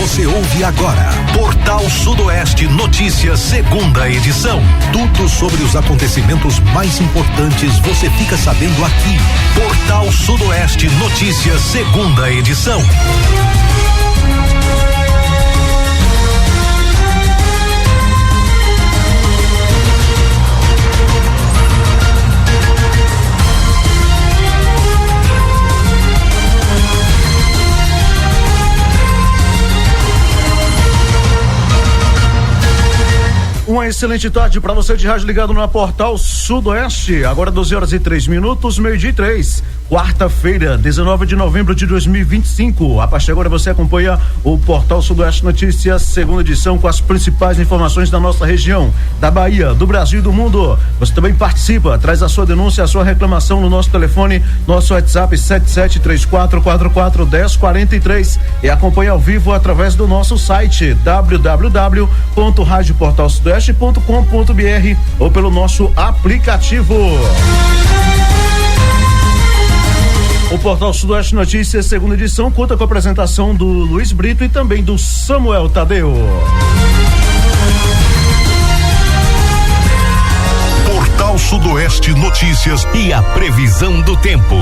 Você ouve agora Portal Sudoeste Notícias, segunda edição. Tudo sobre os acontecimentos mais importantes você fica sabendo aqui. Portal Sudoeste Notícias, segunda edição. Uma excelente tarde para você de rádio ligado na Portal Sudoeste. Agora 12h03, meio-dia e 3. Quarta-feira, 19 de novembro de 2025. A partir de agora você acompanha o Portal Sudoeste Notícias, segunda edição, com as principais informações da nossa região, da Bahia, do Brasil e do mundo. Você também participa, traz a sua denúncia, a sua reclamação no nosso telefone, nosso WhatsApp 7734441043 e acompanha ao vivo através do nosso site www.radioportalsudoeste.com.br ou pelo nosso aplicativo. O Portal Sudoeste Notícias, segunda edição, conta com a apresentação do Luiz Brito e também do Samuel Tadeu. Portal Sudoeste Notícias e a previsão do tempo.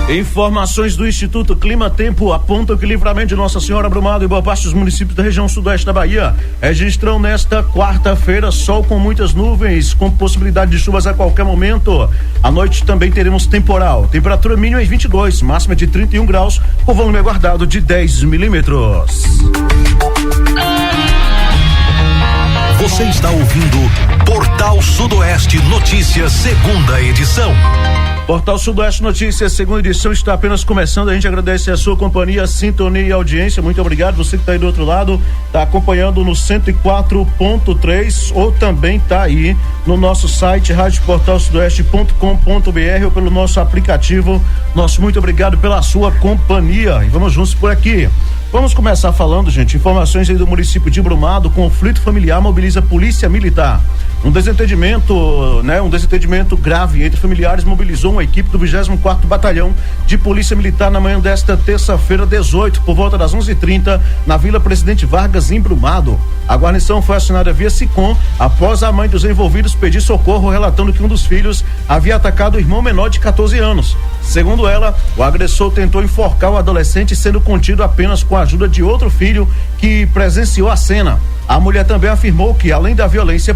Informações do Instituto Clima Tempo apontam que Livramento de Nossa Senhora, Brumado e boa parte dos municípios da região sudoeste da Bahia registram nesta quarta-feira sol com muitas nuvens, com possibilidade de chuvas a qualquer momento. À noite também teremos temporal. Temperatura mínima em 22, máxima de 31 graus, com volume aguardado de 10 milímetros. Você está ouvindo Portal Sudoeste Notícias, segunda edição. Portal Sudoeste Notícias, segunda edição, está apenas começando. A gente agradece a sua companhia, sintonia e audiência. Muito obrigado. Você que está aí do outro lado, está acompanhando no 104.3 ou também está aí no nosso site radioportalsudoeste.com.br ou pelo nosso aplicativo. Nosso muito obrigado pela sua companhia. E vamos juntos por aqui. Vamos começar falando, gente, informações aí do município de Brumado. Conflito familiar mobiliza polícia militar. Um desentendimento grave entre familiares mobilizou uma equipe do 24º Batalhão de Polícia Militar na manhã desta terça-feira, 18, por volta das 11h30, na Vila Presidente Vargas, em Brumado. A guarnição foi acionada via SICOM após a mãe dos envolvidos pedir socorro, relatando que um dos filhos havia atacado o irmão menor de 14 anos. Segundo ela, o agressor tentou enforcar o adolescente, sendo contido apenas com a ajuda de outro filho que presenciou a cena. A mulher também afirmou que, além da violência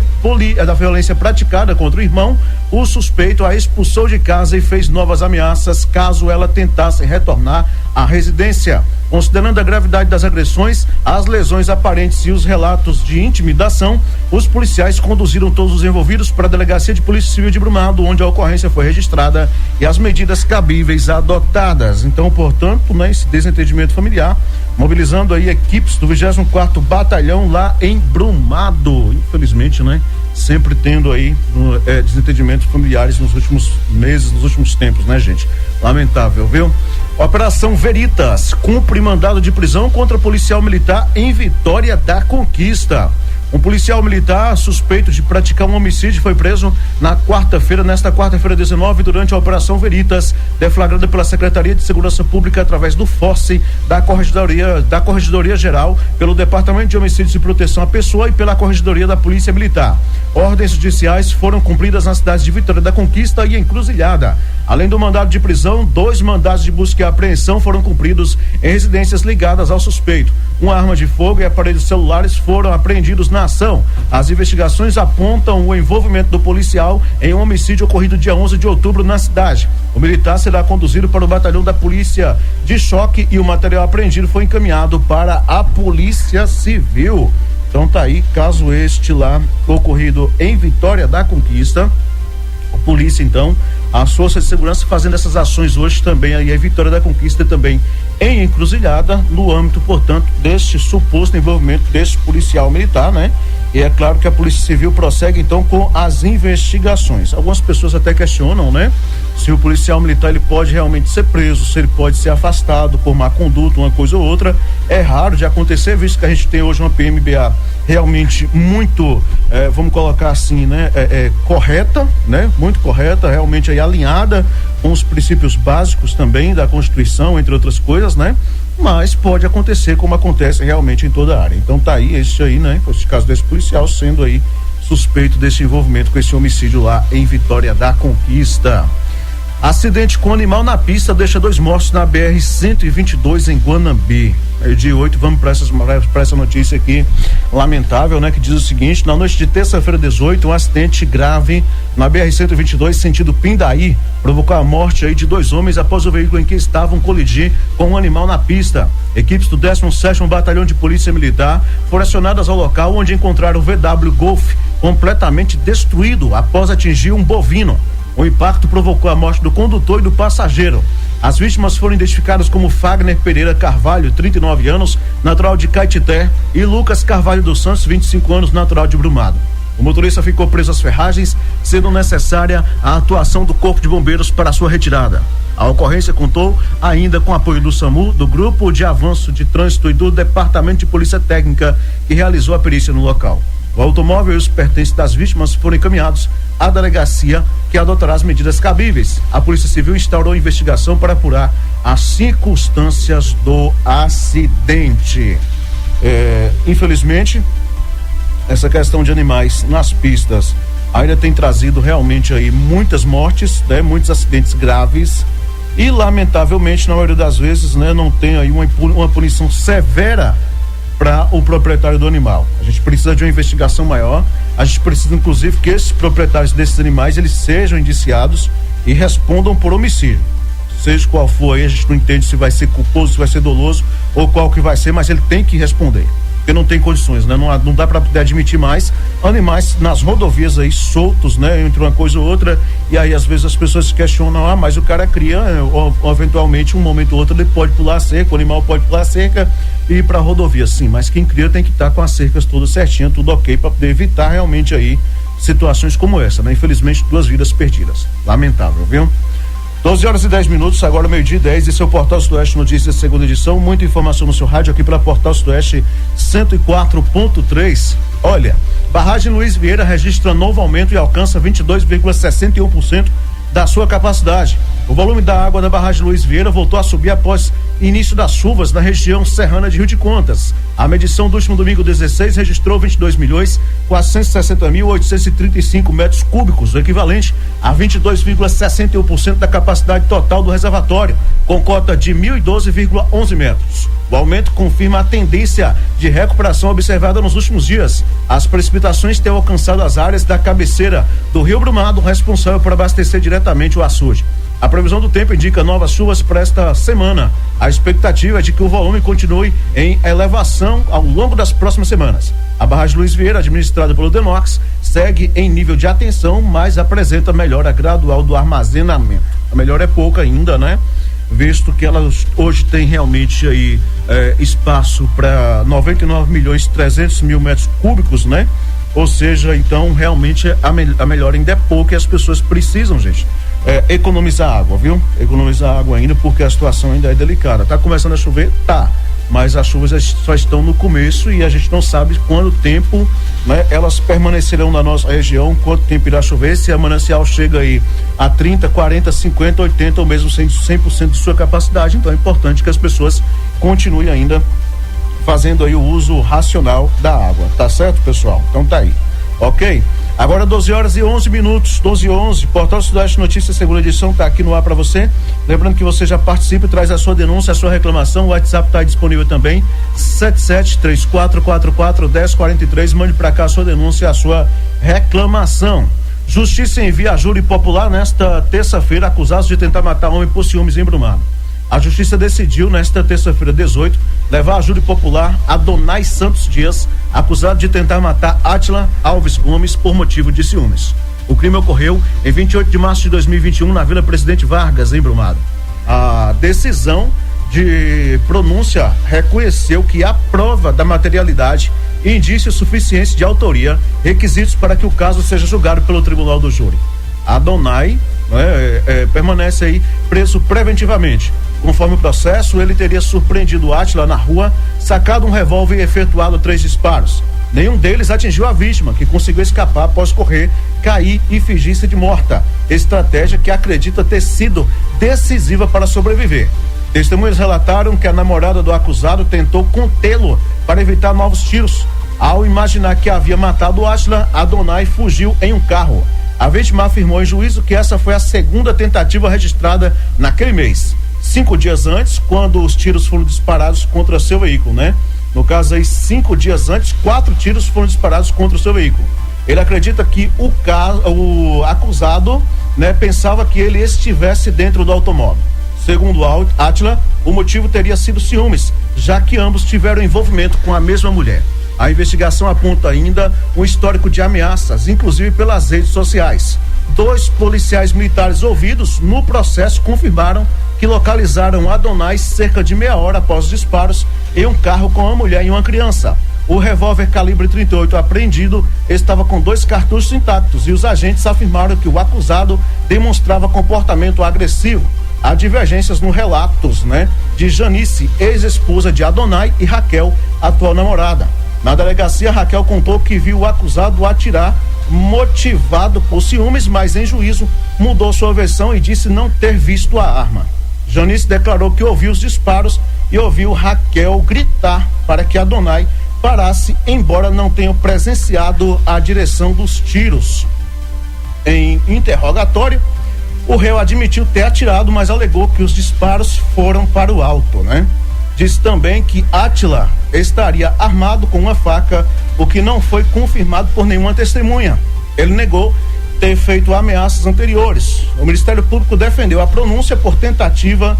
praticada contra o irmão, o suspeito a expulsou de casa e fez novas ameaças caso ela tentasse retornar à residência. Considerando a gravidade das agressões, as lesões aparentes e os relatos de intimidação, os policiais conduziram todos os envolvidos para a Delegacia de Polícia Civil de Brumado, onde a ocorrência foi registrada e as medidas cabíveis adotadas. Então, portanto, esse desentendimento familiar, mobilizando aí equipes do 24º Batalhão lá em Brumado. Infelizmente, sempre tendo aí desentendimentos familiares nos últimos meses, nos últimos tempos, gente? Lamentável, viu? Operação Veritas cumpre mandado de prisão contra policial militar em Vitória da Conquista. Um policial militar suspeito de praticar um homicídio foi preso nesta quarta-feira 19, durante a Operação Veritas, deflagrada pela Secretaria de Segurança Pública através do FORCE da Corregedoria Geral, pelo Departamento de Homicídios e Proteção à Pessoa e pela Corregedoria da Polícia Militar. Ordens judiciais foram cumpridas nas cidades de Vitória da Conquista e Encruzilhada. Além do mandado de prisão, 2 mandados de busca e apreensão foram cumpridos em residências ligadas ao suspeito. Uma arma de fogo e aparelhos celulares foram apreendidos na ação. As investigações apontam o envolvimento do policial em um homicídio ocorrido dia 11 de outubro na cidade. O militar será conduzido para o batalhão da Polícia de Choque e o material apreendido foi encaminhado para a Polícia Civil. Então tá aí, caso este lá ocorrido em Vitória da Conquista. A polícia, então, as forças de segurança fazendo essas ações hoje também aí em Vitória da Conquista, também em Encruzilhada, no âmbito, portanto, deste suposto envolvimento desse policial militar, E é claro que a Polícia Civil prossegue, então, com as investigações. Algumas pessoas até questionam, se o policial militar ele pode realmente ser preso, se ele pode ser afastado por má conduta, uma coisa ou outra. É raro de acontecer, visto que a gente tem hoje uma PMBA realmente muito, vamos colocar assim, correta, muito correta, realmente aí alinhada com os princípios básicos também da Constituição, entre outras coisas, mas pode acontecer como acontece realmente em toda a área. Então tá aí, esse aí, né? Esse caso desse policial sendo aí suspeito desse envolvimento com esse homicídio lá em Vitória da Conquista. Acidente com animal na pista deixa 2 mortos na BR-122 em Guanambi. Dia 8, vamos para essa notícia aqui, lamentável, né? Que diz o seguinte: na noite de terça-feira 18, um acidente grave na BR-122, sentido Pindaí, provocou a morte aí de 2 homens após o veículo em que estavam colidir com um animal na pista. Equipes do 17º Batalhão de Polícia Militar foram acionadas ao local, onde encontraram o VW Golf completamente destruído após atingir um bovino. O impacto provocou a morte do condutor e do passageiro. As vítimas foram identificadas como Fagner Pereira Carvalho, 39 anos, natural de Caetité, e Lucas Carvalho dos Santos, 25 anos, natural de Brumado. O motorista ficou preso às ferragens, sendo necessária a atuação do Corpo de Bombeiros para a sua retirada. A ocorrência contou ainda com apoio do SAMU, do Grupo de Avanço de Trânsito e do Departamento de Polícia Técnica, que realizou a perícia no local. O automóvel e os pertences das vítimas foram encaminhados à delegacia, que adotará as medidas cabíveis. A Polícia Civil instaurou investigação para apurar as circunstâncias do acidente. Infelizmente, essa questão de animais nas pistas ainda tem trazido realmente aí muitas mortes, né? Muitos acidentes graves e, lamentavelmente, na maioria das vezes, né, não tem aí uma punição severa para o proprietário do animal. A gente precisa de uma investigação maior. A gente precisa, inclusive, que esses proprietários desses animais eles sejam indiciados e respondam por homicídio. Seja qual for aí, a gente não entende se vai ser culposo, se vai ser doloso ou qual que vai ser, mas ele tem que responder. Porque não tem condições, né? Não dá para poder admitir mais animais nas rodovias aí soltos, né? Entre uma coisa ou outra, e aí às vezes as pessoas se questionam, mas o cara cria, ou eventualmente um momento ou outro ele pode pular a cerca, o animal pode pular a cerca e ir para a rodovia, sim, mas quem cria tem que estar com as cercas todas certinhas, tudo ok, para poder evitar realmente aí situações como essa, né? Infelizmente 2 vidas perdidas, lamentável, viu? 12h10, agora 12h10, esse é o Portal Sudoeste Notícias, segunda edição. Muita informação no seu rádio aqui pela Portal Sudoeste 104.3. Olha, barragem Luiz Vieira registra novo aumento e alcança 22,61% da sua capacidade. O volume da água da barragem Luiz Vieira voltou a subir após início das chuvas na região serrana de Rio de Contas. A medição do último domingo 16 registrou 22.460.835 metros cúbicos, o equivalente a 22,61% da capacidade total do reservatório, com cota de 1.012,11 metros. O aumento confirma a tendência de recuperação observada nos últimos dias. As precipitações têm alcançado as áreas da cabeceira do Rio Brumado, responsável por abastecer diretamente o açude. A previsão do tempo indica novas chuvas para esta semana. A expectativa é de que o volume continue em elevação ao longo das próximas semanas. A barragem Luiz Vieira, administrada pelo Denox, segue em nível de atenção, mas apresenta melhora gradual do armazenamento. A melhora é pouca ainda, né? Visto que ela hoje tem realmente aí espaço para 99.300.000 metros cúbicos, né? Ou seja, então realmente a melhora ainda é pouca e as pessoas precisam, gente, economizar água, viu? Economizar água ainda, porque a situação ainda é delicada. Tá começando a chover? Tá. Mas as chuvas só estão no começo e a gente não sabe quanto tempo, né, elas permanecerão na nossa região, quanto tempo irá chover, se a manancial chega aí a 30, 40, 50, 80 ou mesmo 100% de sua capacidade. Então é importante que as pessoas continuem ainda fazendo aí o uso racional da água, tá certo, pessoal? Então tá aí, ok? Agora 12h11, 12h11, Portal Sudoeste Notícias, segunda edição, tá aqui no ar para você. Lembrando que você já participa e traz a sua denúncia, a sua reclamação. O WhatsApp tá disponível também, 7734441043. Mande para cá a sua denúncia, a sua reclamação. Justiça envia a júri popular nesta terça-feira acusados de tentar matar homem por ciúmes em Brumado. A Justiça decidiu, nesta terça-feira 18, levar a júri popular Adonai Santos Dias, acusado de tentar matar Átila Alves Gomes por motivo de ciúmes. O crime ocorreu em 28 de março de 2021 na Vila Presidente Vargas, em Brumado. A decisão de pronúncia reconheceu que há prova da materialidade e indícios suficientes de autoria, requisitos para que o caso seja julgado pelo Tribunal do Júri. Adonai permanece aí preso preventivamente. Conforme o processo, ele teria surpreendido Átila na rua, sacado um revólver e efetuado 3 disparos. Nenhum deles atingiu a vítima, que conseguiu escapar após correr, cair e fingir-se de morta. Estratégia que acredita ter sido decisiva para sobreviver. Testemunhas relataram que a namorada do acusado tentou contê-lo para evitar novos tiros. Ao imaginar que havia matado Átila, Adonai fugiu em um carro. A vítima afirmou em juízo que essa foi a segunda tentativa registrada naquele mês. 5 dias antes, quando os tiros foram disparados contra seu veículo, né? No caso aí, 5 dias antes, 4 tiros foram disparados contra o seu veículo. Ele acredita que o acusado, né, pensava que ele estivesse dentro do automóvel. Segundo Átila, o motivo teria sido ciúmes, já que ambos tiveram envolvimento com a mesma mulher. A investigação aponta ainda um histórico de ameaças, inclusive pelas redes sociais. 2 policiais militares ouvidos no processo confirmaram que localizaram Adonai cerca de meia hora após os disparos em um carro com uma mulher e uma criança. O revólver calibre 38 apreendido estava com 2 cartuchos intactos e os agentes afirmaram que o acusado demonstrava comportamento agressivo. Há divergências nos relatos, né, de Janice, ex-esposa de Adonai, e Raquel, atual namorada. Na delegacia, Raquel contou que viu o acusado atirar motivado por ciúmes, mas em juízo mudou sua versão e disse não ter visto a arma. Janice declarou que ouviu os disparos e ouviu Raquel gritar para que Adonai parasse, embora não tenha presenciado a direção dos tiros. Em interrogatório, o réu admitiu ter atirado, mas alegou que os disparos foram para o alto, né? Disse também que Átila estaria armado com uma faca, o que não foi confirmado por nenhuma testemunha. Ele negou ter feito ameaças anteriores. O Ministério Público defendeu a pronúncia por tentativa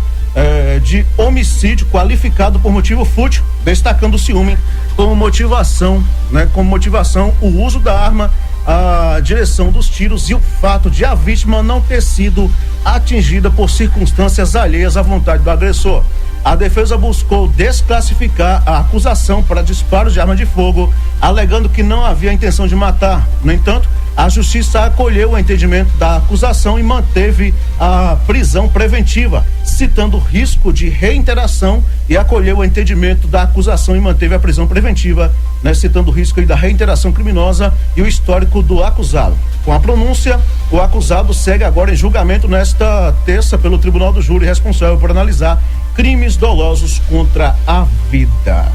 de homicídio qualificado por motivo fútil, destacando o ciúme como motivação, né? Como motivação, o uso da arma, a direção dos tiros e o fato de a vítima não ter sido atingida por circunstâncias alheias à vontade do agressor. A defesa buscou desclassificar a acusação para disparos de arma de fogo, alegando que não havia intenção de matar. No entanto, a justiça acolheu o entendimento da acusação e manteve a prisão preventiva, citando risco de reiteração, e acolheu o entendimento da acusação e manteve a prisão preventiva, né, citando o risco da reiteração criminosa e o histórico do acusado. Com a pronúncia, o acusado segue agora em julgamento nesta terça pelo Tribunal do Júri, responsável por analisar crimes dolosos contra a vida.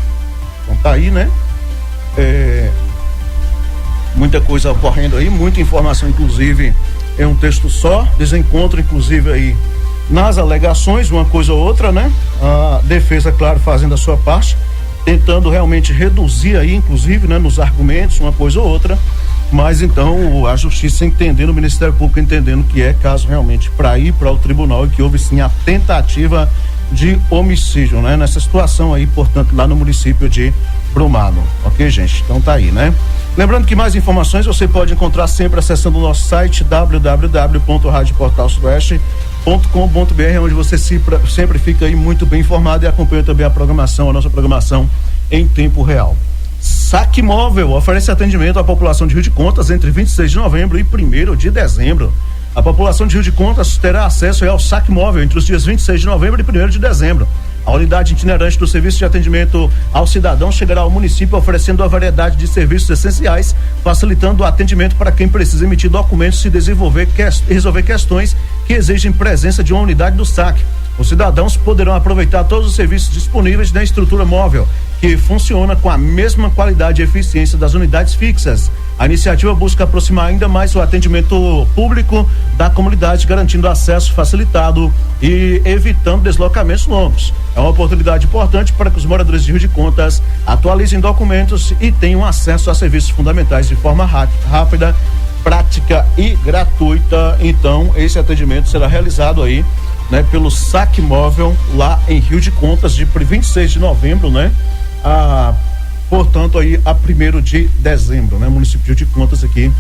Então tá aí, né? Muita coisa ocorrendo aí, muita informação, inclusive em um texto só, desencontro inclusive aí nas alegações, uma coisa ou outra, né? A defesa, claro, fazendo a sua parte, tentando realmente reduzir aí, inclusive, né, nos argumentos, uma coisa ou outra, mas então a justiça entendendo, o Ministério Público entendendo que é caso realmente para ir para o tribunal e que houve sim a tentativa de homicídio, né? Nessa situação aí, portanto, lá no município de Brumado, ok, gente? Então tá aí, né? Lembrando que mais informações você pode encontrar sempre acessando o nosso site www.radioportalsudoeste.com.br, onde você sempre fica aí muito bem informado e acompanha também a nossa programação em tempo real. Saque Móvel oferece atendimento à população de Rio de Contas entre 26 de novembro e 1º de dezembro. A população de Rio de Contas terá acesso ao Saque Móvel entre os dias 26 de novembro e 1º de dezembro. A unidade itinerante do Serviço de Atendimento ao Cidadão chegará ao município oferecendo uma variedade de serviços essenciais, facilitando o atendimento para quem precisa emitir documentos e resolver questões que exigem presença de uma unidade do SAC. Os cidadãos poderão aproveitar todos os serviços disponíveis na estrutura móvel, que funciona com a mesma qualidade e eficiência das unidades fixas. A iniciativa busca aproximar ainda mais o atendimento público da comunidade, garantindo acesso facilitado e evitando deslocamentos longos. É uma oportunidade importante para que os moradores de Rio de Contas atualizem documentos e tenham acesso a serviços fundamentais de forma rápida, prática e gratuita. Então, esse atendimento será realizado aí, né, pelo Saque Móvel lá em Rio de Contas, de 26 de novembro, né? Portanto, aí a 1º de dezembro, né? Município de Rio de Contas aqui,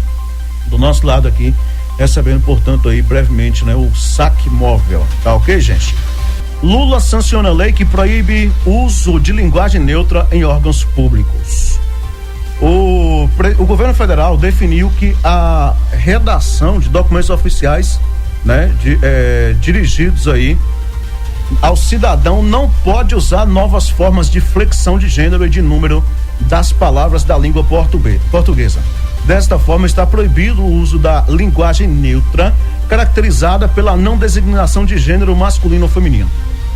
do nosso lado aqui, recebendo, portanto, aí brevemente, né? O Saque Móvel, tá ok, gente? Lula sanciona a lei que proíbe uso de linguagem neutra em órgãos públicos. O governo federal definiu que a redação de documentos oficiais, né? Dirigidos aí ao cidadão não pode usar novas formas de flexão de gênero e de número das palavras da língua portuguesa. Desta forma, está proibido o uso da linguagem neutra, caracterizada pela não designação de gênero masculino ou feminino.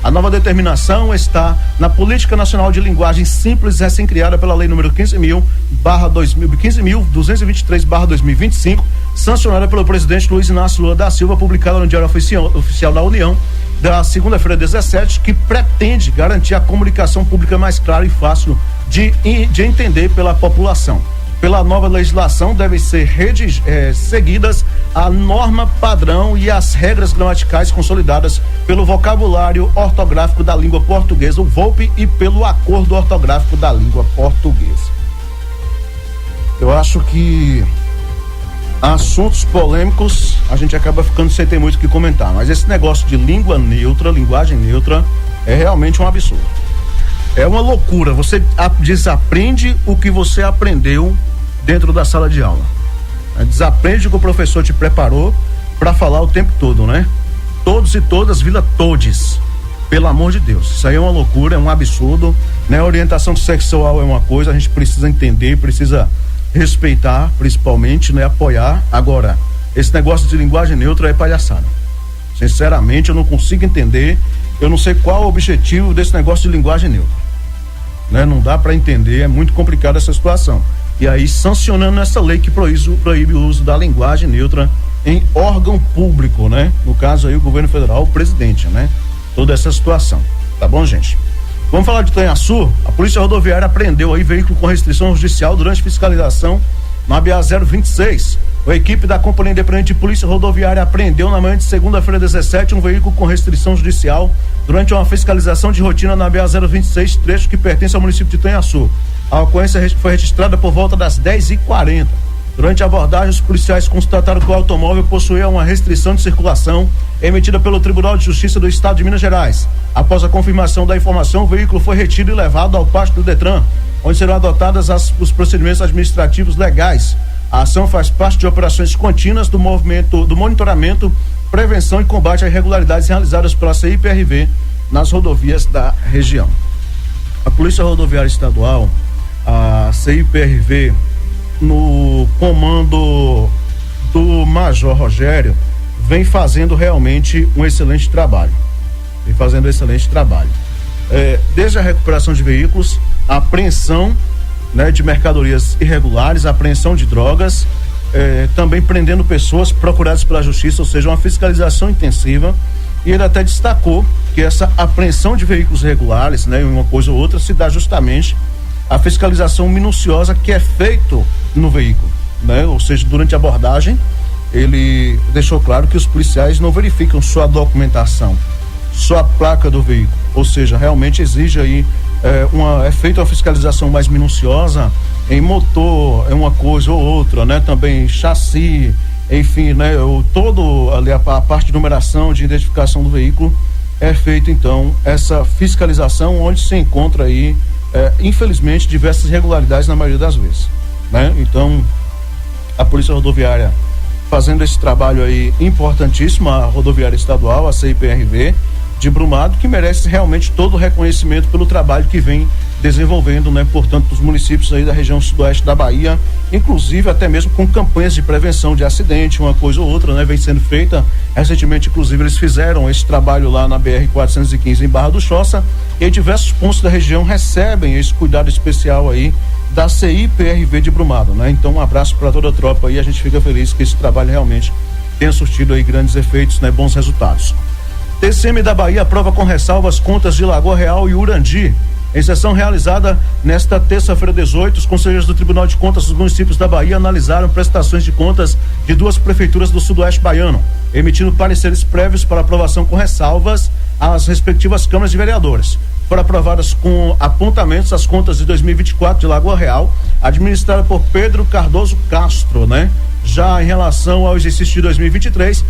A nova determinação está na Política Nacional de Linguagem Simples, recém-criada pela Lei número 15.223/2025, sancionada pelo presidente Luiz Inácio Lula da Silva, publicada no Diário Oficial da União, da segunda-feira 17, que pretende garantir a comunicação pública mais clara e fácil de entender pela população. Pela nova legislação, devem ser seguidas a norma padrão e as regras gramaticais consolidadas pelo vocabulário ortográfico da língua portuguesa, o VOLP, e pelo acordo ortográfico da língua portuguesa. Eu acho que assuntos polêmicos a gente acaba ficando sem ter muito o que comentar, mas esse negócio de língua neutra, linguagem neutra, é realmente um absurdo. É uma loucura. Você desaprende o que você aprendeu dentro da sala de aula. Desaprende o que o professor te preparou para falar o tempo todo, né? Todos e todas, vila todes. Pelo amor de Deus. Isso aí é uma loucura, é um absurdo, né? Orientação sexual é uma coisa, a gente precisa entender, precisa respeitar, principalmente, né? Apoiar. Agora, esse negócio de linguagem neutra é palhaçada. Sinceramente, eu não consigo entender. Eu não sei qual o objetivo desse negócio de linguagem neutra, né? Não dá para entender, é muito complicada essa situação. E aí, sancionando essa lei que proíbe o uso da linguagem neutra em órgão público, né? No caso aí, o governo federal, o presidente, né? Toda essa situação. Tá bom, gente? Vamos falar de Itanhaçu. A Polícia Rodoviária apreendeu aí veículo com restrição judicial durante fiscalização na BA-026. A equipe da Companhia Independente de Polícia Rodoviária apreendeu na manhã de segunda-feira 17 um veículo com restrição judicial durante uma fiscalização de rotina na BA-026, trecho que pertence ao município de Itanhaçu. A ocorrência foi registrada por volta das 10h40. Durante a abordagem, os policiais constataram que o automóvel possuía uma restrição de circulação emitida pelo Tribunal de Justiça do Estado de Minas Gerais. Após a confirmação da informação, o veículo foi retido e levado ao pátio do Detran, onde serão adotados os procedimentos administrativos legais. A ação faz parte de operações contínuas do monitoramento, prevenção e combate a irregularidades realizadas pela CIPRV nas rodovias da região. A Polícia Rodoviária Estadual, a CIPRV, no comando do Major Rogério, vem fazendo realmente um excelente trabalho. Desde a recuperação de veículos, a apreensão, né, de mercadorias irregulares, a apreensão de drogas, também prendendo pessoas procuradas pela justiça, ou seja, uma fiscalização intensiva. E ele até destacou que essa apreensão de veículos irregulares, né, uma coisa ou outra, se dá justamente a fiscalização minuciosa que é feito no veículo, né? Ou seja, durante a abordagem, ele deixou claro que os policiais não verificam só a documentação, só a placa do veículo, ou seja, realmente exige aí é feita uma fiscalização mais minuciosa em motor, é uma coisa ou outra, né? Também chassi, enfim, né? Todo ali a parte de numeração, de identificação do veículo, é feito então essa fiscalização, onde se encontra aí infelizmente diversas irregularidades na maioria das vezes, né? Então a Polícia Rodoviária fazendo esse trabalho aí importantíssimo, a Rodoviária Estadual, a CIPRV de Brumado, que merece realmente todo o reconhecimento pelo trabalho que vem desenvolvendo, né? Portanto, os municípios aí da região sudoeste da Bahia, inclusive até mesmo com campanhas de prevenção de acidente, uma coisa ou outra, né? Vem sendo feita. Recentemente, inclusive, eles fizeram esse trabalho lá na BR-415 em Barra do Choça, e diversos pontos da região recebem esse cuidado especial aí da CIPRV de Brumado, né? Então, um abraço para toda a tropa aí, a gente fica feliz que esse trabalho realmente tenha surtido aí grandes efeitos, né? Bons resultados. TCM da Bahia aprova com ressalvas contas de Lagoa Real e Urandi. Em sessão realizada nesta terça-feira 18, os conselheiros do Tribunal de Contas dos municípios da Bahia analisaram prestações de contas de duas prefeituras do Sudoeste Baiano, emitindo pareceres prévios para aprovação com ressalvas às respectivas câmaras de vereadores. Foram aprovadas com apontamentos as contas de 2024 de Lagoa Real, administrada por Pedro Cardoso Castro, né? Já em relação ao exercício de 2023,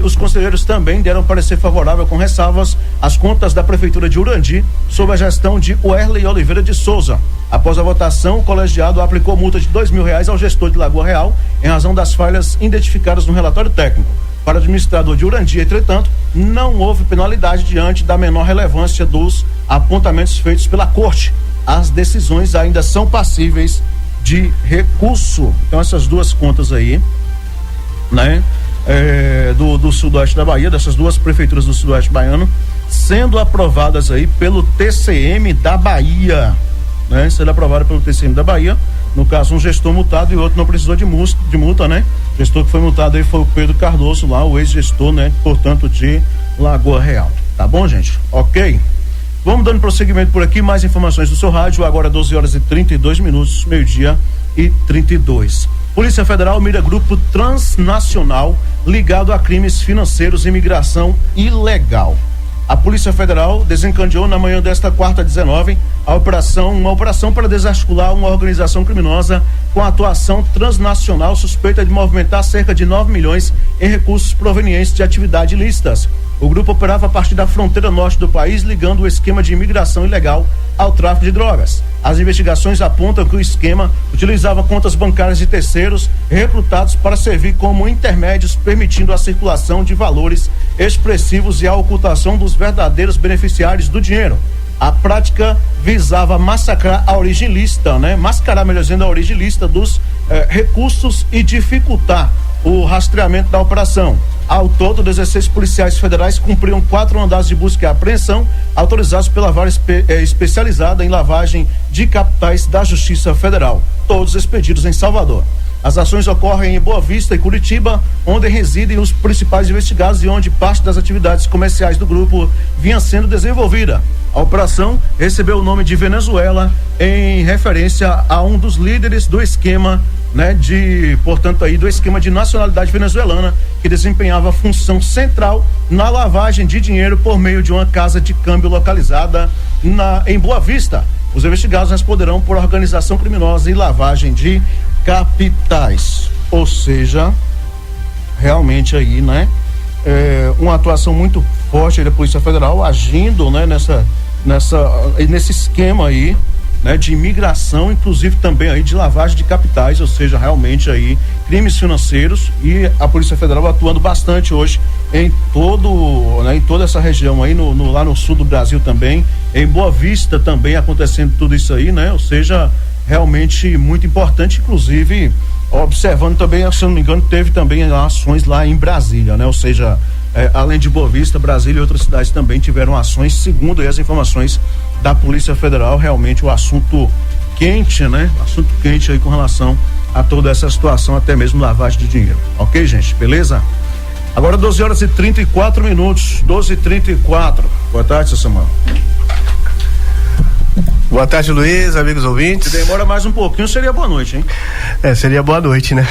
os conselheiros também deram parecer favorável com ressalvas às contas da Prefeitura de Urandi, sob a gestão de Werley Oliveira de Souza. Após a votação, o colegiado aplicou multa de R$2.000 ao gestor de Lagoa Real, em razão das falhas identificadas no relatório técnico. Para o administrador de Urandi, entretanto, não houve penalidade diante da menor relevância dos apontamentos feitos pela Corte. As decisões ainda são passíveis de recurso. Então, essas duas contas aí, né, do sudoeste da Bahia, dessas duas prefeituras do sudoeste baiano, sendo aprovadas aí pelo TCM da Bahia, né? Sendo aprovada pelo TCM da Bahia, no caso um gestor multado e outro não precisou de multa, né? O gestor que foi multado aí foi o Pedro Cardoso lá, o ex-gestor, né? Portanto, de Lagoa Real. Tá bom, gente? Ok. Vamos dando prosseguimento por aqui, mais informações do seu rádio, agora 12h32, meio-dia e 32. Polícia Federal mira grupo transnacional ligado a crimes financeiros e imigração ilegal. A Polícia Federal desencadeou na manhã desta quarta 19 uma operação para desarticular uma organização criminosa com atuação transnacional suspeita de movimentar cerca de 9 milhões em recursos provenientes de atividades ilícitas. O grupo operava a partir da fronteira norte do país, ligando o esquema de imigração ilegal ao tráfico de drogas. As investigações apontam que o esquema utilizava contas bancárias de terceiros recrutados para servir como intermédios, permitindo a circulação de valores expressivos e a ocultação dos verdadeiros beneficiários do dinheiro. A prática visava massacrar a origem lícita, né? Mascarar, melhor dizendo, a origem lícita dos recursos e dificultar o rastreamento da operação. Ao todo, 16 policiais federais cumpriram 4 mandados de busca e apreensão autorizados pela vara especializada em lavagem de capitais da Justiça Federal, todos expedidos em Salvador. As ações ocorrem em Boa Vista e Curitiba, onde residem os principais investigados e onde parte das atividades comerciais do grupo vinha sendo desenvolvida. A operação recebeu o nome de Venezuela em referência a um dos líderes do esquema, né, do esquema de nacionalidade venezuelana, que desempenhava função central na lavagem de dinheiro por meio de uma casa de câmbio localizada em Boa Vista. Os investigados responderão por organização criminosa e lavagem de capitais. Ou seja, realmente aí, né, uma atuação muito forte aí da Polícia Federal agindo, né, nesse esquema aí, né, de imigração, inclusive também aí de lavagem de capitais, ou seja, realmente aí crimes financeiros, e a Polícia Federal atuando bastante hoje em toda essa região aí, lá no sul do Brasil também, em Boa Vista também acontecendo tudo isso aí, né? Ou seja, realmente muito importante, inclusive observando também, se eu não me engano, teve também ações lá em Brasília, né? Ou seja, além de Boa Vista, Brasília e outras cidades também tiveram ações, segundo aí as informações da Polícia Federal. Realmente o assunto quente, né? Assunto quente aí com relação a toda essa situação, até mesmo lavagem de dinheiro. Ok, gente? Beleza? Agora 12h34, 12h34. Boa tarde, seu Samuel. Boa tarde, Luiz, amigos ouvintes. Se demora mais um pouquinho, seria boa noite, hein? Seria boa noite, né?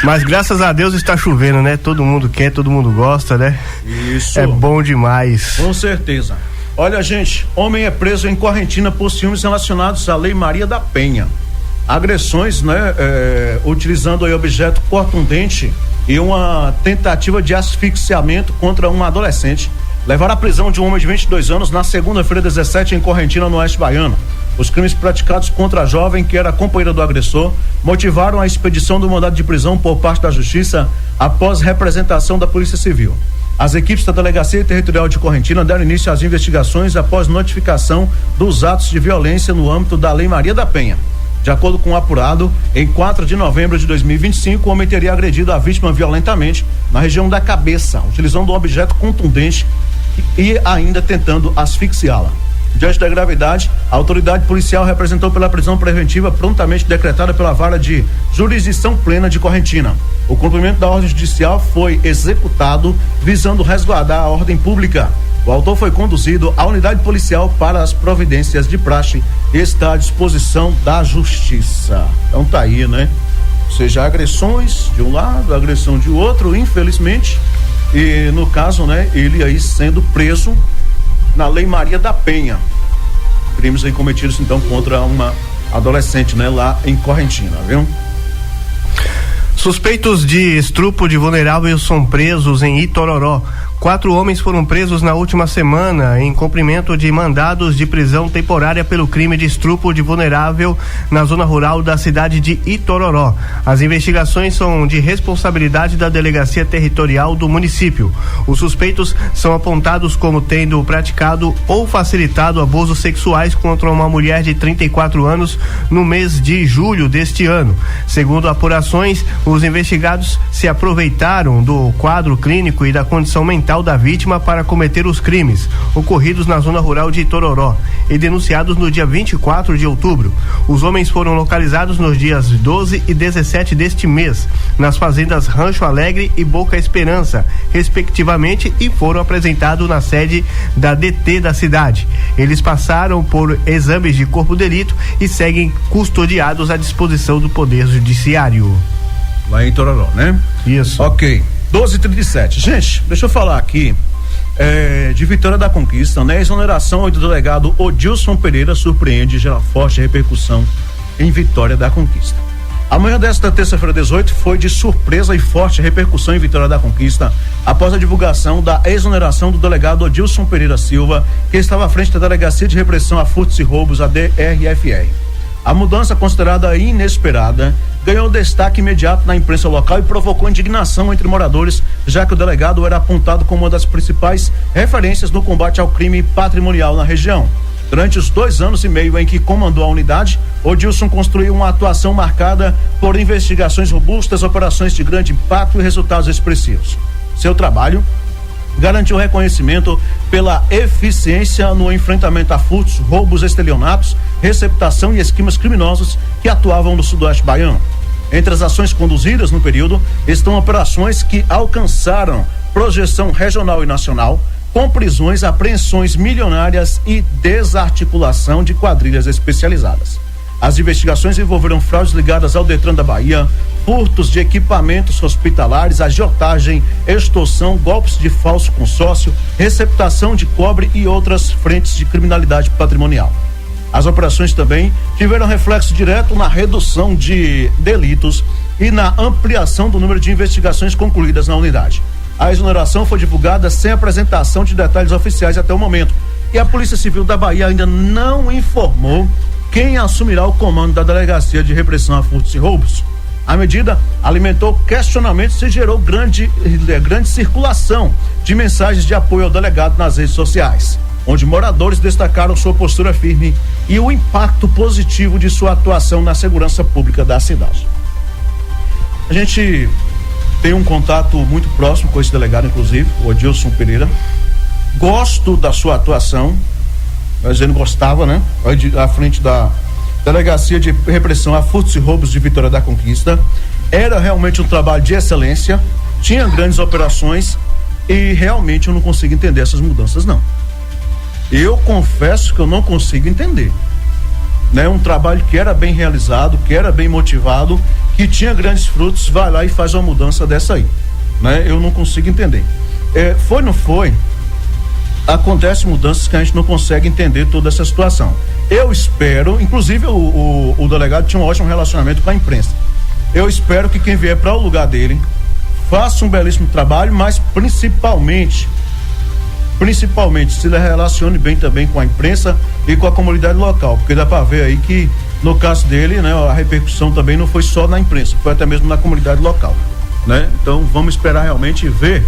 Mas graças a Deus está chovendo, né? Todo mundo quer, todo mundo gosta, né? Isso. É bom demais. Com certeza. Olha, gente, homem é preso em Correntina por ciúmes relacionados à Lei Maria da Penha. Agressões, né? Utilizando aí objeto contundente e uma tentativa de asfixiamento contra uma adolescente levaram à prisão de um homem de 22 anos na segunda-feira 17 em Correntina, no oeste baiano. Os crimes praticados contra a jovem, que era companheira do agressor, motivaram a expedição do mandado de prisão por parte da Justiça após representação da Polícia Civil. As equipes da Delegacia Territorial de Correntina deram início às investigações após notificação dos atos de violência no âmbito da Lei Maria da Penha. De acordo com o apurado, em 4 de novembro de 2025, o homem teria agredido a vítima violentamente na região da cabeça, utilizando um objeto contundente e ainda tentando asfixiá-la. Diante da gravidade, a autoridade policial representou pela prisão preventiva prontamente decretada pela Vara de Jurisdição Plena de Correntina. O cumprimento da ordem judicial foi executado visando resguardar a ordem pública. O autor foi conduzido à unidade policial para as providências de praxe e está à disposição da Justiça. Então tá aí, né? Ou seja, agressões de um lado, agressão de outro, infelizmente. E no caso, né, ele aí sendo preso na Lei Maria da Penha. Crimes aí cometidos então contra uma adolescente, né, lá em Correntina, viu? Suspeitos de estupro de vulnerável são presos em Itororó. 4 homens foram presos na última semana em cumprimento de mandados de prisão temporária pelo crime de estupro de vulnerável na zona rural da cidade de Itororó. As investigações são de responsabilidade da Delegacia Territorial do município. Os suspeitos são apontados como tendo praticado ou facilitado abusos sexuais contra uma mulher de 34 anos no mês de julho deste ano. Segundo apurações, os investigados se aproveitaram do quadro clínico e da condição mental mental da vítima para cometer os crimes ocorridos na zona rural de Itororó e denunciados no dia 24 de outubro. Os homens foram localizados nos dias 12 e 17 deste mês, nas fazendas Rancho Alegre e Boca Esperança, respectivamente, e foram apresentados na sede da DT da cidade. Eles passaram por exames de corpo de delito e seguem custodiados à disposição do Poder Judiciário. Lá em Itororó, né? Isso. Ok. 12h37. Gente, deixa eu falar aqui de Vitória da Conquista, né? A exoneração do delegado Odilson Pereira surpreende e gera forte repercussão em Vitória da Conquista. A manhã desta terça-feira 18 foi de surpresa e forte repercussão em Vitória da Conquista após a divulgação da exoneração do delegado Odilson Pereira Silva, que estava à frente da Delegacia de Repressão a Furtos e Roubos, a DRFR. A mudança, considerada inesperada, ganhou destaque imediato na imprensa local e provocou indignação entre moradores, já que o delegado era apontado como uma das principais referências no combate ao crime patrimonial na região. Durante os 2 anos e meio em que comandou a unidade, Odilson construiu uma atuação marcada por investigações robustas, operações de grande impacto e resultados expressivos. Seu trabalho garantiu reconhecimento pela eficiência no enfrentamento a furtos, roubos, estelionatos, receptação e esquemas criminosos que atuavam no sudoeste baiano. Entre as ações conduzidas no período estão operações que alcançaram projeção regional e nacional, com prisões, apreensões milionárias e desarticulação de quadrilhas especializadas. As investigações envolveram fraudes ligadas ao Detran da Bahia, furtos de equipamentos hospitalares, agiotagem, extorsão, golpes de falso consórcio, receptação de cobre e outras frentes de criminalidade patrimonial. As operações também tiveram reflexo direto na redução de delitos e na ampliação do número de investigações concluídas na unidade. A exoneração foi divulgada sem apresentação de detalhes oficiais até o momento, e a Polícia Civil da Bahia ainda não informou quem assumirá o comando da Delegacia de Repressão a Furtos e Roubos. A medida alimentou questionamentos e gerou grande circulação de mensagens de apoio ao delegado nas redes sociais, onde moradores destacaram sua postura firme e o impacto positivo de sua atuação na segurança pública da cidade. A gente tem um contato muito próximo com esse delegado, inclusive, o Odilson Pereira. Gosto da sua atuação, mas ele gostava, né? À frente da Delegacia de Repressão a Furtos e Roubos de Vitória da Conquista. Era realmente um trabalho de excelência, tinha grandes operações e realmente eu não consigo entender essas mudanças, não. Eu confesso que eu não consigo entender, né? Um trabalho que era bem realizado, que era bem motivado, que tinha grandes frutos, vai lá e faz uma mudança dessa aí, né? Eu não consigo entender. Foi, não foi? Acontecem mudanças que a gente não consegue entender toda essa situação. Eu espero, inclusive o delegado tinha um ótimo relacionamento com a imprensa. Eu espero que quem vier para o lugar dele faça um belíssimo trabalho, mas principalmente se relacione bem também com a imprensa e com a comunidade local, porque dá para ver aí que no caso dele, né, a repercussão também não foi só na imprensa, foi até mesmo na comunidade local, né? Então vamos esperar realmente ver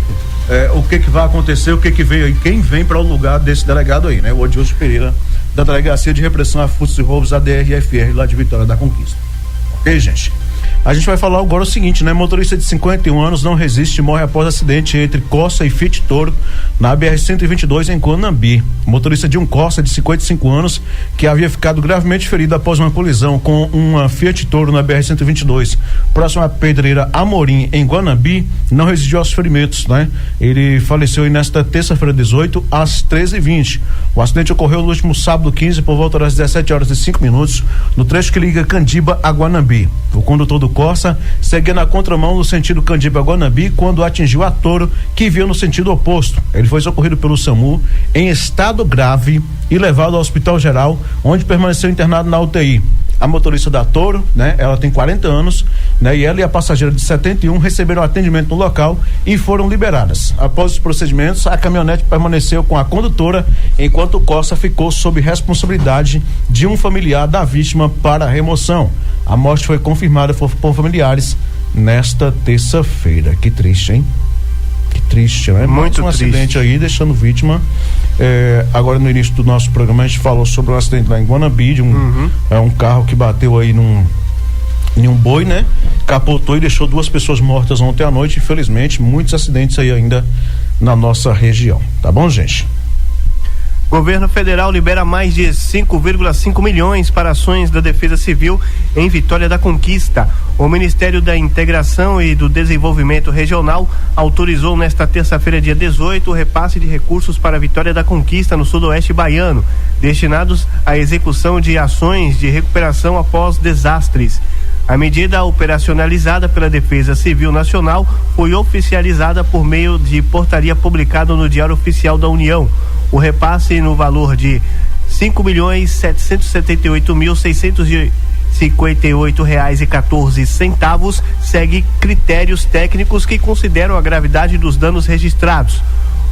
o que vai acontecer, o que veio aí, quem vem para o lugar desse delegado aí, né? O Odilson Pereira, da Delegacia de Repressão a Furtos e Roubos, a DRFR, lá de Vitória da Conquista. Ok, gente? A gente vai falar agora o seguinte, né? Motorista de 51 anos não resiste e morre após acidente entre Corsa e Fiat Toro na BR-122 em Guanambi. Motorista de um Corsa de 55 anos que havia ficado gravemente ferido após uma colisão com uma Fiat Toro na BR-122 próximo à Pedreira Amorim em Guanambi não resistiu aos ferimentos, né? Ele faleceu aí nesta terça-feira 18 às 13h20. O acidente ocorreu no último sábado 15 por volta das 17h05 no trecho que liga Candiba a Guanambi. O condutor do Corsa seguia na contramão no sentido Candiba-Guanambi quando atingiu a Toro, que veio no sentido oposto. Ele foi socorrido pelo SAMU em estado grave e levado ao Hospital Geral, onde permaneceu internado na UTI. A motorista da Toro, né? Ela tem 40 anos, né? E ela e a passageira de 71 receberam atendimento no local e foram liberadas. Após os procedimentos, a caminhonete permaneceu com a condutora, enquanto o Corsa ficou sob responsabilidade de um familiar da vítima para a remoção. A morte foi confirmada por familiares nesta terça-feira. Que triste, hein? Que triste, né? Muito triste. Acidente aí, deixando vítima. Agora no início do nosso programa a gente falou sobre um acidente lá em Guanambi, de um carro que bateu aí em um boi, né? Capotou e deixou 2 pessoas mortas ontem à noite. Infelizmente, muitos acidentes aí ainda na nossa região. Tá bom, gente? Governo federal libera mais de 5,5 milhões para ações da Defesa Civil em Vitória da Conquista. O Ministério da Integração e do Desenvolvimento Regional autorizou nesta terça-feira, dia 18, o repasse de recursos para a Vitória da Conquista, no sudoeste baiano, destinados à execução de ações de recuperação após desastres. A medida operacionalizada pela Defesa Civil Nacional foi oficializada por meio de portaria publicada no Diário Oficial da União. O repasse no valor de R$5.778.658,14 segue critérios técnicos que consideram a gravidade dos danos registrados,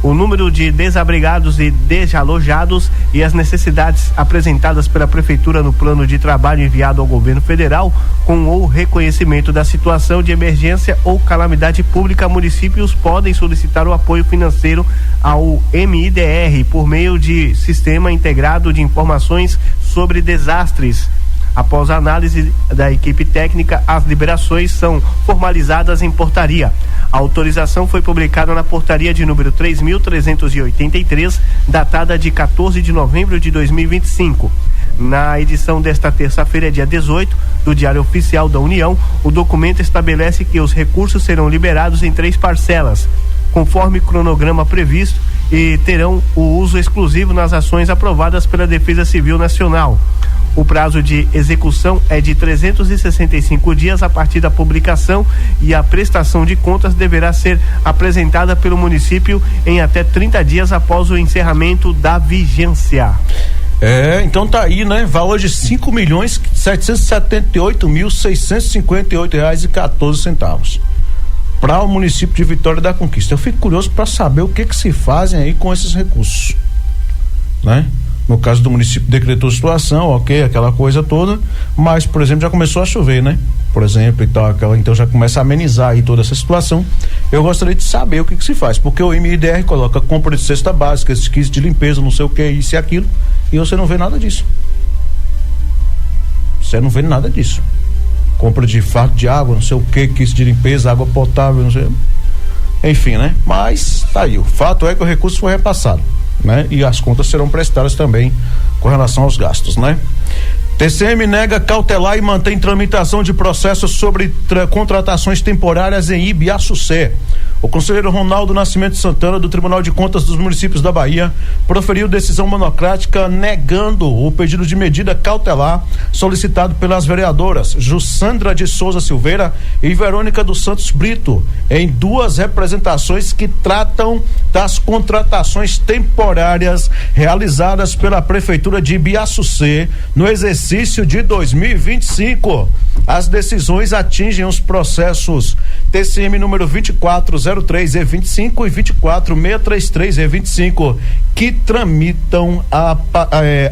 o número de desabrigados e desalojados e as necessidades apresentadas pela Prefeitura no plano de trabalho enviado ao Governo Federal. Com o reconhecimento da situação de emergência ou calamidade pública, municípios podem solicitar o apoio financeiro ao MIDR por meio de Sistema Integrado de Informações sobre Desastres. Após a análise da equipe técnica, as liberações são formalizadas em portaria. A autorização foi publicada na portaria de número 3.383, datada de 14 de novembro de 2025. Na edição desta terça-feira, dia 18, do Diário Oficial da União, o documento estabelece que os recursos serão liberados em 3 parcelas, conforme cronograma previsto, e terão o uso exclusivo nas ações aprovadas pela Defesa Civil Nacional. O prazo de execução é de 365 dias a partir da publicação e a prestação de contas deverá ser apresentada pelo município em até 30 dias após o encerramento da vigência. Então tá aí, né? Valor de R$5.778.658,14 para o município de Vitória da Conquista. Eu fico curioso para saber o que se fazem aí com esses recursos, né? No caso do município, decretou situação, ok, aquela coisa toda, mas, por exemplo, já começou a chover, né? Por exemplo, então já começa a amenizar aí toda essa situação. Eu gostaria de saber o que se faz, porque o MIDR coloca compra de cesta básica, esses kits de limpeza, não sei o que, isso e aquilo, e você não vê nada disso. Você não vê nada disso. Compra de fardo de água, não sei o que, kits de limpeza, água potável, não sei. Enfim, né? Mas tá aí, o fato é que o recurso foi repassado, né? E as contas serão prestadas também com relação aos gastos, né? TCM nega cautelar e mantém tramitação de processos sobre contratações temporárias em Ibiaçucé. O conselheiro Ronaldo Nascimento Santana, do Tribunal de Contas dos Municípios da Bahia, proferiu decisão monocrática negando o pedido de medida cautelar solicitado pelas vereadoras Jussandra de Souza Silveira e Verônica dos Santos Brito, em 2 representações que tratam das contratações temporárias realizadas pela Prefeitura de Ibiaçucé no exercício de 2025. As decisões atingem os processos TCM número 2403E25 e 24633E25, que tramitam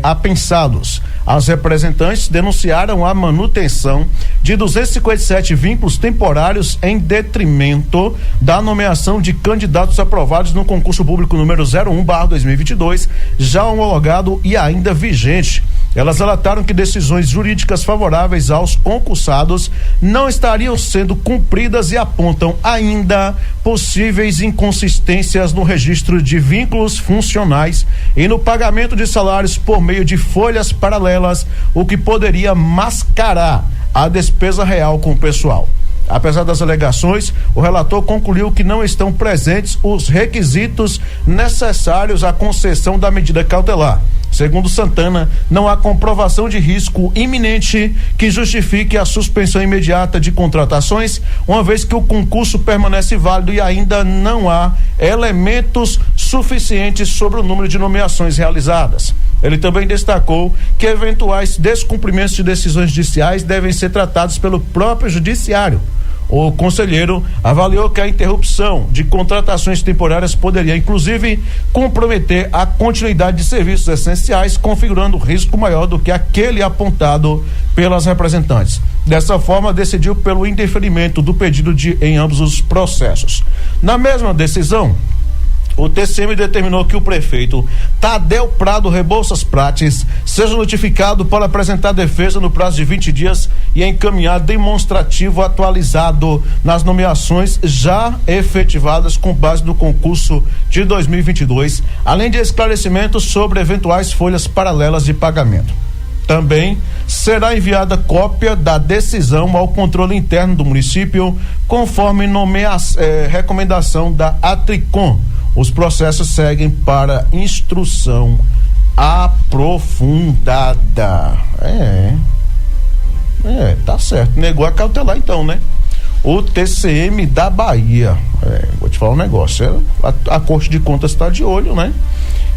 apensados. As representantes denunciaram a manutenção de 257 vínculos temporários em detrimento da nomeação de candidatos aprovados no concurso público número 01/2022, já homologado e ainda vigente. Elas relataram que decisões jurídicas favoráveis aos concursados não estariam sendo cumpridas e apontam ainda possíveis inconsistências no registro de vínculos funcionais e no pagamento de salários por meio de folhas paralelas, o que poderia mascarar a despesa real com o pessoal. Apesar das alegações, o relator concluiu que não estão presentes os requisitos necessários à concessão da medida cautelar. Segundo Santana, não há comprovação de risco iminente que justifique a suspensão imediata de contratações, uma vez que o concurso permanece válido e ainda não há elementos suficientes sobre o número de nomeações realizadas. Ele também destacou que eventuais descumprimentos de decisões judiciais devem ser tratados pelo próprio judiciário. O conselheiro avaliou que a interrupção de contratações temporárias poderia, inclusive, comprometer a continuidade de serviços essenciais, configurando risco maior do que aquele apontado pelas representantes. Dessa forma, decidiu pelo indeferimento do pedido em ambos os processos. Na mesma decisão, O TCM determinou que o prefeito Tadeu Prado Rebouças Prates seja notificado para apresentar defesa no prazo de 20 dias e encaminhar demonstrativo atualizado nas nomeações já efetivadas com base no concurso de 2022, além de esclarecimentos sobre eventuais folhas paralelas de pagamento. Também será enviada cópia da decisão ao controle interno do município, conforme recomendação da Atricom. Os processos seguem para instrução aprofundada. Tá certo. Negou a cautelar então, né? O TCM da Bahia. Vou te falar um negócio. A Corte de Contas está de olho, né?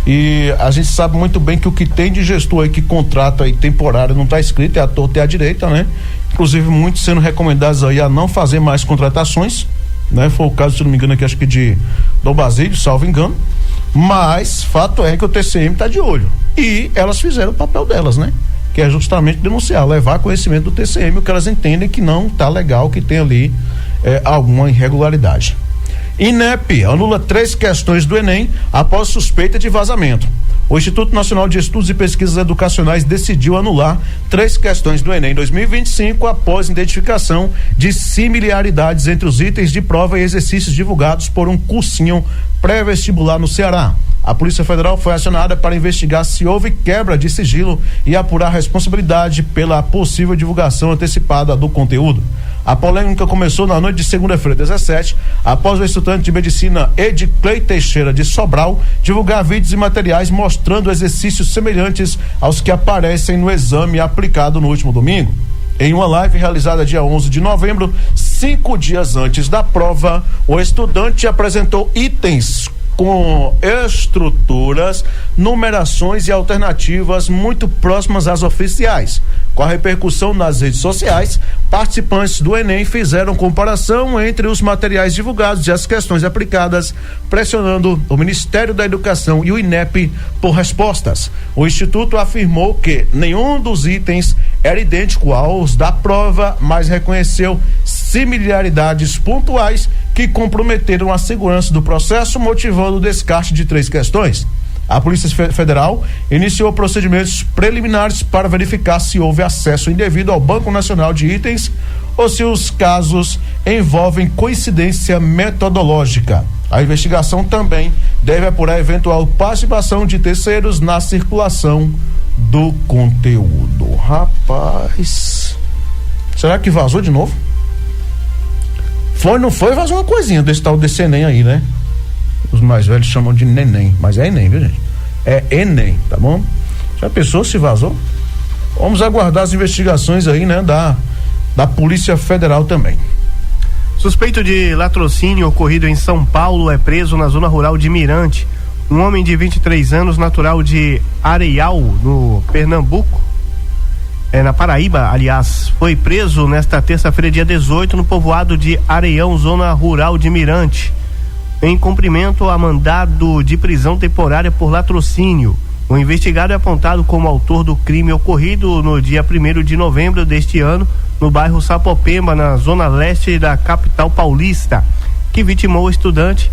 E a gente sabe muito bem que o que tem de gestor aí que contrata aí temporário não está escrito, é a torta e a direita, né? Inclusive muitos sendo recomendados aí a não fazer mais contratações, né? Foi o caso, se não me engano, aqui acho que de Dom Basílio, salvo engano. Mas fato é que o TCM está de olho. E elas fizeram o papel delas, né? Que é justamente denunciar, levar conhecimento do TCM, o que elas entendem que não está legal, que tem ali alguma irregularidade. INEP anula 3 questões do Enem após suspeita de vazamento. O Instituto Nacional de Estudos e Pesquisas Educacionais decidiu anular 3 questões do Enem 2025 após identificação de similaridades entre os itens de prova e exercícios divulgados por um cursinho pré-vestibular no Ceará. A Polícia Federal foi acionada para investigar se houve quebra de sigilo e apurar a responsabilidade pela possível divulgação antecipada do conteúdo. A polêmica começou na noite de segunda-feira, 17, após o estudante de medicina Edclei Teixeira de Sobral divulgar vídeos e materiais mostrando exercícios semelhantes aos que aparecem no exame aplicado no último domingo. Em uma live realizada dia 11 de novembro, 5 dias antes da prova, o estudante apresentou itens com estruturas, numerações e alternativas muito próximas às oficiais. Com a repercussão nas redes sociais, participantes do Enem fizeram comparação entre os materiais divulgados e as questões aplicadas, pressionando o Ministério da Educação e o INEP por respostas. O Instituto afirmou que nenhum dos itens era idêntico aos da prova, mas reconheceu similaridades pontuais que comprometeram a segurança do processo, motivando o descarte de 3 questões. A Polícia Federal iniciou procedimentos preliminares para verificar se houve acesso indevido ao Banco Nacional de Itens ou se os casos envolvem coincidência metodológica. A investigação também deve apurar eventual participação de terceiros na circulação do conteúdo. Rapaz, será que vazou de novo? Não foi, vazou uma coisinha desse tal desse Enem aí, né? Os mais velhos chamam de neném, mas é Enem, viu, gente? É Enem, tá bom? Já pensou se vazou? Vamos aguardar as investigações aí, né? Da Polícia Federal também. Suspeito de latrocínio ocorrido em São Paulo é preso na zona rural de Mirante. Um homem de 23 anos, natural de Areial, no Pernambuco, na Paraíba, aliás, foi preso nesta terça-feira, dia 18, no povoado de Areião, zona rural de Mirante, em cumprimento a mandado de prisão temporária por latrocínio. O investigado é apontado como autor do crime ocorrido no dia 1º de novembro deste ano, no bairro Sapopemba, na zona leste da capital paulista, que vitimou o estudante,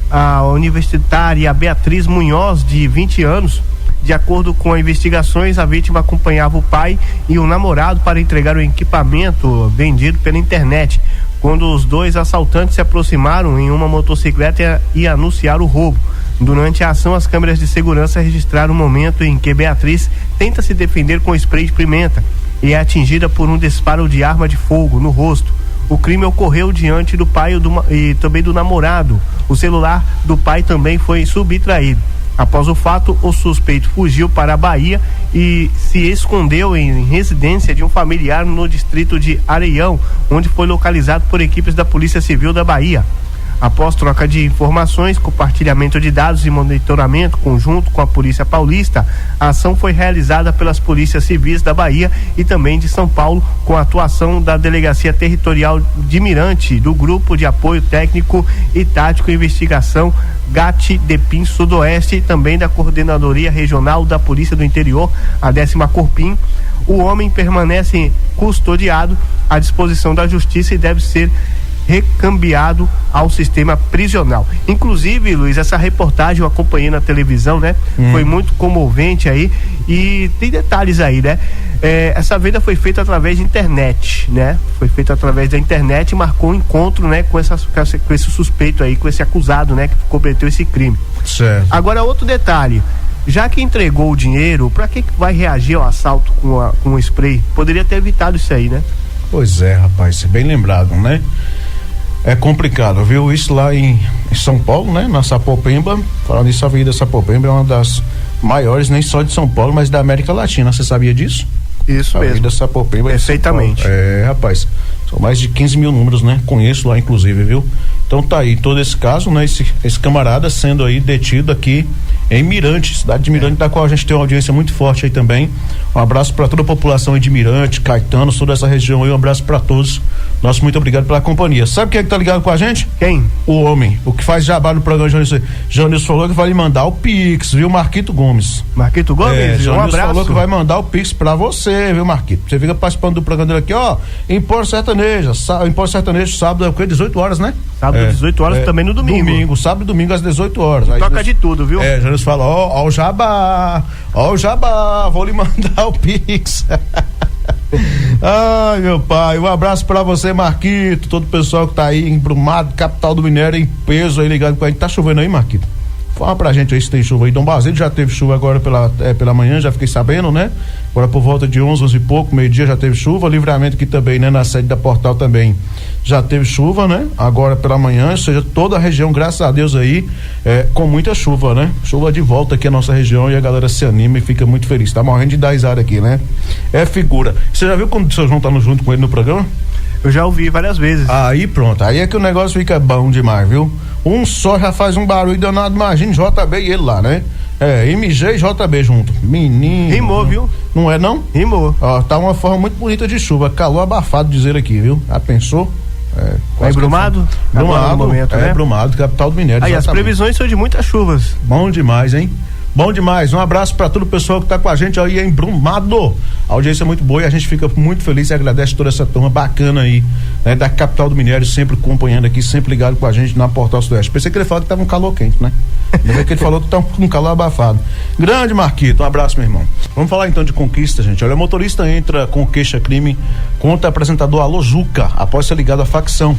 a universitária Beatriz Munhoz, de 20 anos. De acordo com investigações, a vítima acompanhava o pai e o namorado para entregar o equipamento vendido pela internet, quando os 2 assaltantes se aproximaram em uma motocicleta e anunciaram o roubo. Durante a ação, as câmeras de segurança registraram o momento em que Beatriz tenta se defender com spray de pimenta e é atingida por um disparo de arma de fogo no rosto. O crime ocorreu diante do pai e também do namorado. O celular do pai também foi subtraído. Após o fato, o suspeito fugiu para a Bahia e se escondeu em residência de um familiar no distrito de Areião, onde foi localizado por equipes da Polícia Civil da Bahia. Após troca de informações, compartilhamento de dados e monitoramento conjunto com a Polícia Paulista, a ação foi realizada pelas polícias civis da Bahia e também de São Paulo, com a atuação da Delegacia Territorial de Mirante, do Grupo de Apoio Técnico e Tático Investigação GAT-DEPIM Sudoeste e também da Coordenadoria Regional da Polícia do Interior, a 10ª Corpim. O homem permanece custodiado à disposição da Justiça e deve ser recambiado ao sistema prisional. Inclusive, Luiz, essa reportagem eu acompanhei na televisão, né? Foi muito comovente aí, e tem detalhes aí, né? Essa venda foi feita através de internet, né? Foi feita através da internet e marcou um encontro, né? Com esse suspeito aí, com esse acusado, né? Que cometeu esse crime. Certo. Agora, outro detalhe, já que entregou o dinheiro, pra que vai reagir ao assalto com um spray? Poderia ter evitado isso aí, né? Pois é, rapaz, bem lembrado, né? É complicado, viu? Isso lá em São Paulo, né? Na Sapopemba, falando nisso, a Avenida Sapopemba é uma das maiores, nem só de São Paulo, mas da América Latina. Você sabia disso? Isso a mesmo. Avenida Sapopemba. Perfeitamente. Rapaz, são mais de 15 mil números, né? Conheço lá, inclusive, viu? Então tá aí, todo esse caso, né? Esse camarada sendo aí detido aqui em Mirante, cidade de Mirante, da qual a gente tem uma audiência muito forte aí também. Um abraço para toda a população aí de Mirante, Caetano, toda essa região aí, um abraço para todos. Nosso muito obrigado pela companhia. Sabe quem é que tá ligado com a gente? Quem? O homem, o que faz jabá no programa. Janilson falou que vai lhe mandar o Pix, viu? Marquito Gomes. Marquito Gomes, um abraço. Falou que vai mandar o Pix pra você, viu, Marquito? Você fica participando do programa dele aqui, ó. Imposto Sertanejo, sábado é o quê? 18 horas, né? Sábado, 18 horas, também no domingo. Sábado e domingo às 18 horas. Aí toca de tudo, viu? Janilson fala, ó o jabá, vou lhe mandar o Pix. Ai, meu pai, um abraço pra você, Marquito, todo o pessoal que tá aí em Brumado, capital do minério, em peso aí ligado com a gente. Tá chovendo aí, Marquito? Fala pra gente aí se tem chuva aí. Dom Basílio já teve chuva agora pela manhã, já fiquei sabendo, né? Agora por volta de 11 e pouco, meio-dia já teve chuva. Livramento aqui também, né? Na sede da Portal também já teve chuva, né? Agora pela manhã, ou seja, toda a região, graças a Deus aí, com muita chuva, né? Chuva de volta aqui na nossa região e a galera se anima e fica muito feliz. Tá morrendo de dar risada aqui, né? É figura. Você já viu quando o seu João tá junto com ele no programa? Eu já ouvi várias vezes. Aí pronto, aí é que o negócio fica bom demais, viu? Um só já faz um barulho danado, imagina JB e ele lá, né? MG e JB junto. Menino. Rimou, viu? Não é não? Rimou. Ó, tá uma forma muito bonita de chuva, calor abafado dizer aqui, viu? Já pensou? Aí Brumado? Brumado, momento, né? Brumado, capital do minério. Aí as previsões são de muitas chuvas. Bom demais, hein? Bom demais, um abraço para todo o pessoal que tá com a gente aí em Brumado. A audiência é muito boa e a gente fica muito feliz e agradece toda essa turma bacana aí, né, da capital do minério, sempre acompanhando aqui, sempre ligado com a gente na Portal Sudoeste. Pensei que ele falou que tava um calor quente, né? Mas que ele falou que tá um calor abafado. Grande Marquito, um abraço, meu irmão. Vamos falar então de conquista, gente. Olha, o motorista entra com queixa-crime contra o apresentador Alô Juca, após ser ligado à facção.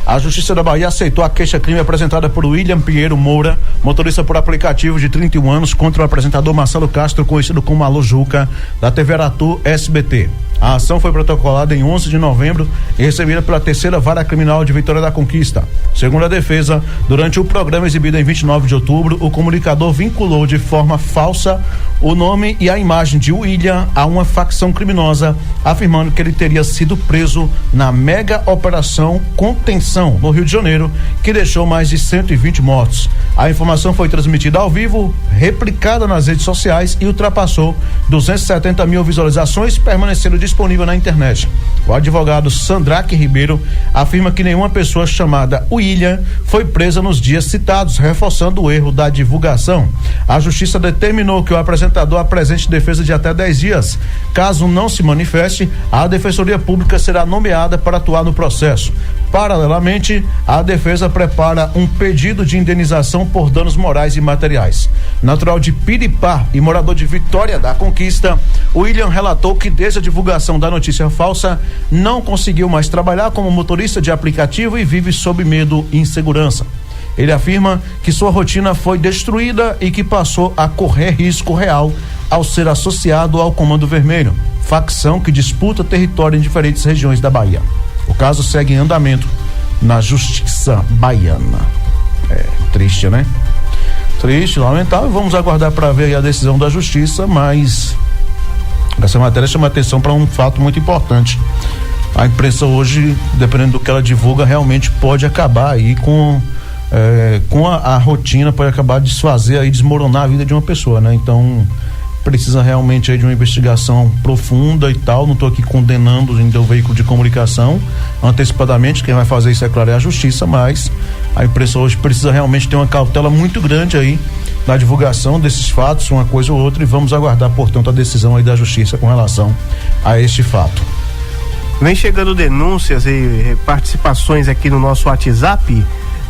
A Justiça da Bahia aceitou a queixa-crime apresentada por William Pinheiro Moura, motorista por aplicativo de 31 anos, contra o apresentador Marcelo Castro, conhecido como Alô Juca, da TV Aratu SBT. A ação foi protocolada em 11 de novembro e recebida pela terceira vara criminal de Vitória da Conquista. Segundo a defesa, durante o programa exibido em 29 de outubro, o comunicador vinculou de forma falsa o nome e a imagem de William a uma facção criminosa, afirmando que ele teria sido preso na mega operação Contenção, no Rio de Janeiro, que deixou mais de 120 mortos. A informação foi transmitida ao vivo, replicada nas redes sociais e ultrapassou 270 mil visualizações, permanecendo disponível na internet. O advogado Sandraque Ribeiro afirma que nenhuma pessoa chamada William foi presa nos dias citados, reforçando o erro da divulgação. A justiça determinou que o apresentador apresente defesa de até 10 dias. Caso não se manifeste, a Defensoria Pública será nomeada para atuar no processo. Paralelamente, a defesa prepara um pedido de indenização por danos morais e materiais. Natural de Piripá e morador de Vitória da Conquista, William relatou que desde a divulgação da notícia falsa, não conseguiu mais trabalhar como motorista de aplicativo e vive sob medo e insegurança. Ele afirma que sua rotina foi destruída e que passou a correr risco real ao ser associado ao Comando Vermelho, facção que disputa território em diferentes regiões da Bahia. O caso segue em andamento na Justiça Baiana. Triste, né? Triste, lamentável. Vamos aguardar para ver a decisão da Justiça, mas essa matéria chama atenção para um fato muito importante. A imprensa hoje, dependendo do que ela divulga, realmente pode acabar aí com a rotina, pode acabar desfazer aí, desmoronar a vida de uma pessoa, né? Então precisa realmente aí de uma investigação profunda e tal. Não estou aqui condenando ainda o veículo de comunicação antecipadamente, quem vai fazer isso é claro é a Justiça, mas a imprensa hoje precisa realmente ter uma cautela muito grande aí na divulgação desses fatos, uma coisa ou outra, e vamos aguardar, portanto, a decisão aí da Justiça com relação a este fato. Vem chegando denúncias e participações aqui no nosso WhatsApp.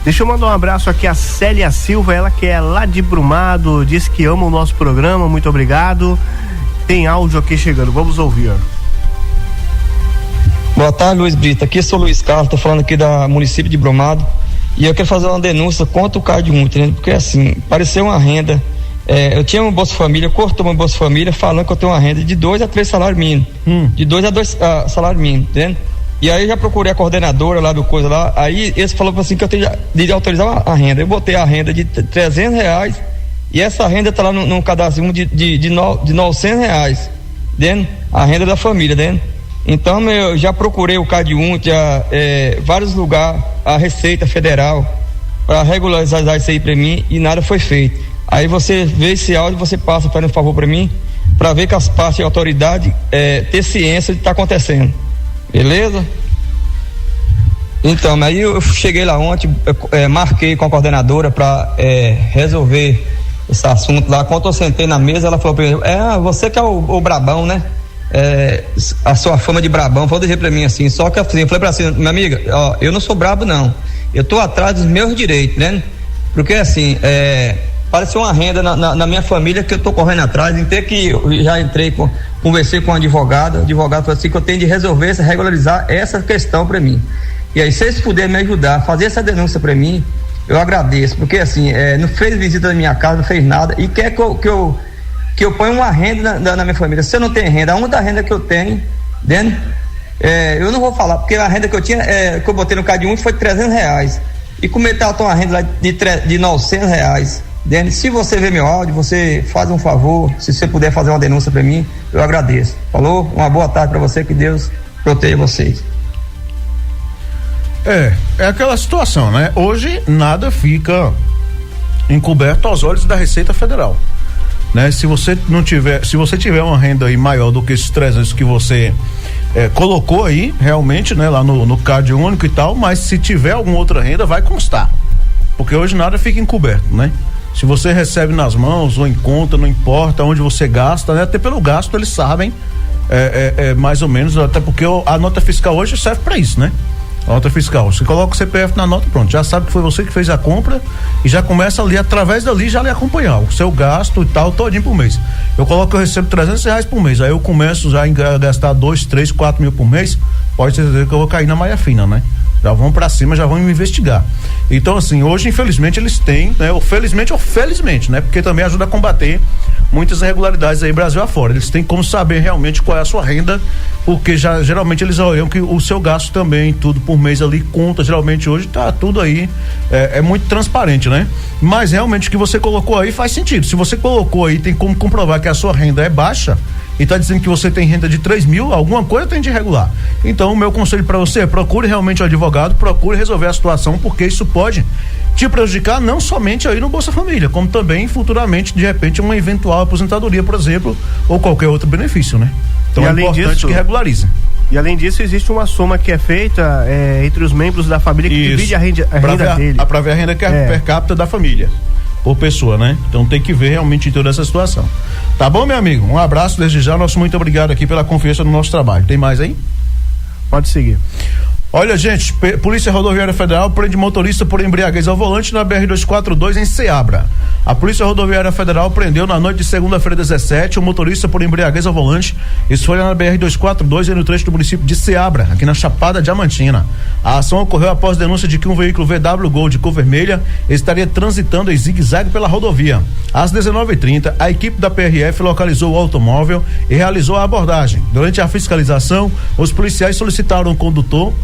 Deixa eu mandar um abraço aqui a Célia Silva, ela que é lá de Brumado, diz que ama o nosso programa, muito obrigado. Tem áudio aqui chegando, vamos ouvir. Boa tarde, Luiz Brito, aqui sou o Luiz Carlos, tô falando aqui da município de Brumado, e eu quero fazer uma denúncia contra o CAD Único, né? Porque assim, apareceu uma renda, eu tinha uma Bolsa Família, cortou uma Bolsa Família falando que eu tenho uma renda de 2 a 3 salários mínimos, de 2 a 2 salários mínimos, entendeu? E aí eu já procurei a coordenadora lá do coisa lá, aí eles falaram assim que eu tenho de autorizar a renda. Eu botei a renda de R$300 e essa renda tá lá no cadastro de R$900, entendeu? A renda da família, entendeu? Então eu já procurei o CAD Único, vários lugares, a Receita Federal, para regularizar isso aí para mim e nada foi feito. Aí você vê esse áudio, você passa, faz um favor para mim, para ver que as partes de autoridade ter ciência do que está acontecendo. Beleza? Então, aí eu cheguei lá ontem, marquei com a coordenadora para resolver esse assunto lá. Quando eu sentei na mesa, ela falou pra mim, você que é o brabão, né? A sua fama de brabão, falou dizer pra mim assim, só que assim, eu falei pra ela assim, minha amiga, ó, eu não sou brabo não, eu tô atrás dos meus direitos, né? Porque assim, apareceu uma renda na minha família que eu tô correndo atrás, eu já entrei, conversei com um advogado, o advogado falou assim que eu tenho de resolver, regularizar essa questão pra mim. E aí, se eles puderem me ajudar a fazer essa denúncia pra mim, eu agradeço, porque assim, não fez visita na minha casa, não fez nada, e quer que eu ponha uma renda na minha família. Se eu não tenho renda, a única renda que eu tenho, entende? Eu não vou falar, porque a renda que eu tinha, que eu botei no CAD Único foi R$300, e como ele estava com uma renda lá de R$900, entende? Se você ver meu áudio, você faz um favor, se você puder fazer uma denúncia para mim, eu agradeço. Falou? Uma boa tarde para você, que Deus proteja vocês. É aquela situação, né? Hoje nada fica encoberto aos olhos da Receita Federal, né? Se você tiver uma renda aí maior do que esses 300 que você colocou aí, realmente, né? Lá no CAD Único e tal, mas se tiver alguma outra renda, vai constar, porque hoje nada fica encoberto, né? Se você recebe nas mãos ou em conta, não importa onde você gasta, né? Até pelo gasto eles sabem mais ou menos, até porque a nota fiscal hoje serve para isso, né? A nota fiscal, você coloca o CPF na nota, pronto, já sabe que foi você que fez a compra e já começa ali, através dali, já lhe acompanhar o seu gasto e tal, todinho por mês. Eu recebo R$300 por mês, aí eu começo já a gastar 2, 3, 4 mil por mês, pode ser que eu vou cair na malha fina, né? Já vão pra cima, já vão me investigar. Então, assim, hoje, infelizmente, eles têm, né? Felizmente, né? Porque também ajuda a combater muitas irregularidades aí Brasil afora. Eles têm como saber realmente qual é a sua renda, porque geralmente eles olham que o seu gasto também, tudo por mês ali, conta, geralmente hoje tá tudo aí, é muito transparente, né? Mas realmente o que você colocou aí faz sentido. Se você colocou aí, tem como comprovar que a sua renda é baixa, e tá dizendo que você tem renda de 3 mil, alguma coisa tem de irregular. Então o meu conselho para você, procure realmente um advogado, procure resolver a situação, porque isso pode te prejudicar não somente aí no Bolsa Família, como também futuramente, de repente, uma eventual aposentadoria, por exemplo, ou qualquer outro benefício, né? Então é importante que regularize. E além disso, existe uma soma que é feita entre os membros da família que divide a renda dele. Pra ver a renda que é per capita da família, por pessoa, né? Então tem que ver realmente toda essa situação. Tá bom, meu amigo? Um abraço desde já, nosso muito obrigado aqui pela confiança no nosso trabalho. Tem mais aí? Pode seguir. Olha, gente, Polícia Rodoviária Federal prende motorista por embriaguez ao volante na BR-242 em Ceabra. A Polícia Rodoviária Federal prendeu na noite de segunda-feira 17 o motorista por embriaguez ao volante. Isso foi na BR-242 no trecho do município de Ceabra, aqui na Chapada Diamantina. A ação ocorreu após denúncia de que um veículo VW Gol de cor vermelha estaria transitando em zigue-zague pela rodovia. Às 19h30, a equipe da PRF localizou o automóvel e realizou a abordagem. Durante a fiscalização, os policiais solicitaram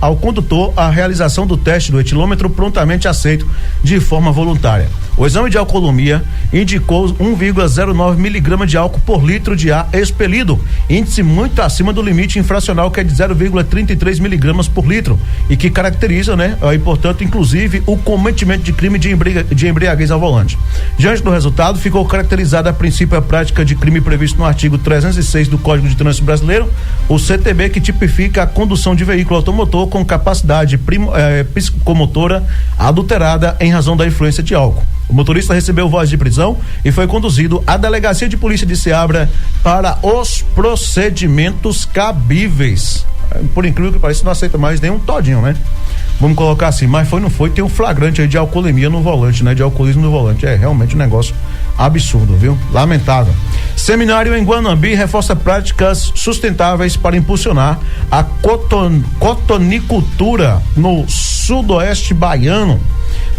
ao condutor a realização do teste do etilômetro, prontamente aceito de forma voluntária. O exame de alcoolomia indicou 1,09 miligrama de álcool por litro de ar expelido, índice muito acima do limite infracional, que é de 0,33 miligramas por litro, e que caracteriza, né, e portanto, inclusive, o cometimento de crime de embriaguez ao volante. Diante do resultado, ficou caracterizada a princípio a prática de crime previsto no artigo 306 do Código de Trânsito Brasileiro, o CTB, que tipifica a condução de veículo automotor com capacidade psicomotora adulterada em razão da influência de álcool. O motorista recebeu voz de prisão e foi conduzido à Delegacia de Polícia de Ceabra para os procedimentos cabíveis. por incrível que pareça, não aceita mais nem um todinho, né? Vamos colocar assim, mas não foi, tem um flagrante aí de alcoolemia no volante, né? De alcoolismo no volante, é realmente um negócio absurdo, viu? Lamentável. Seminário em Guanambi reforça práticas sustentáveis para impulsionar a cotonicultura no sudoeste baiano.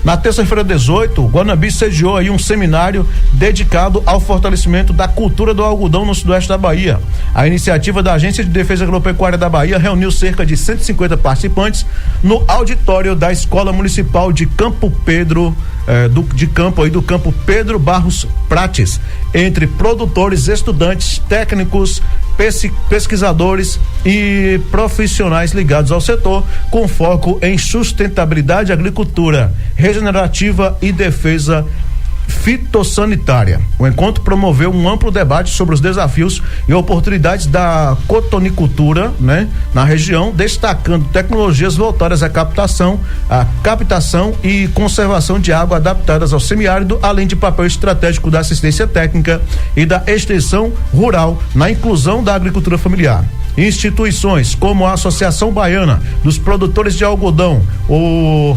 Na terça-feira 18, Guanambi sediou aí um seminário dedicado ao fortalecimento da cultura do algodão no sudoeste da Bahia. A iniciativa da Agência de Defesa Agropecuária da Bahia reuniu cerca de 150 participantes no auditório da Escola Municipal de Campo Pedro, do Campo Pedro Barros Prates, entre produtores, estudantes, técnicos, pesquisadores e profissionais ligados ao setor, com foco em sustentabilidade, agricultura regenerativa e defesa fitossanitária. O encontro promoveu um amplo debate sobre os desafios e oportunidades da cotonicultura, né, na região, destacando tecnologias voltadas à captação e conservação de água adaptadas ao semiárido, além de papel estratégico da assistência técnica e da extensão rural na inclusão da agricultura familiar. Instituições como a Associação Baiana dos Produtores de Algodão, o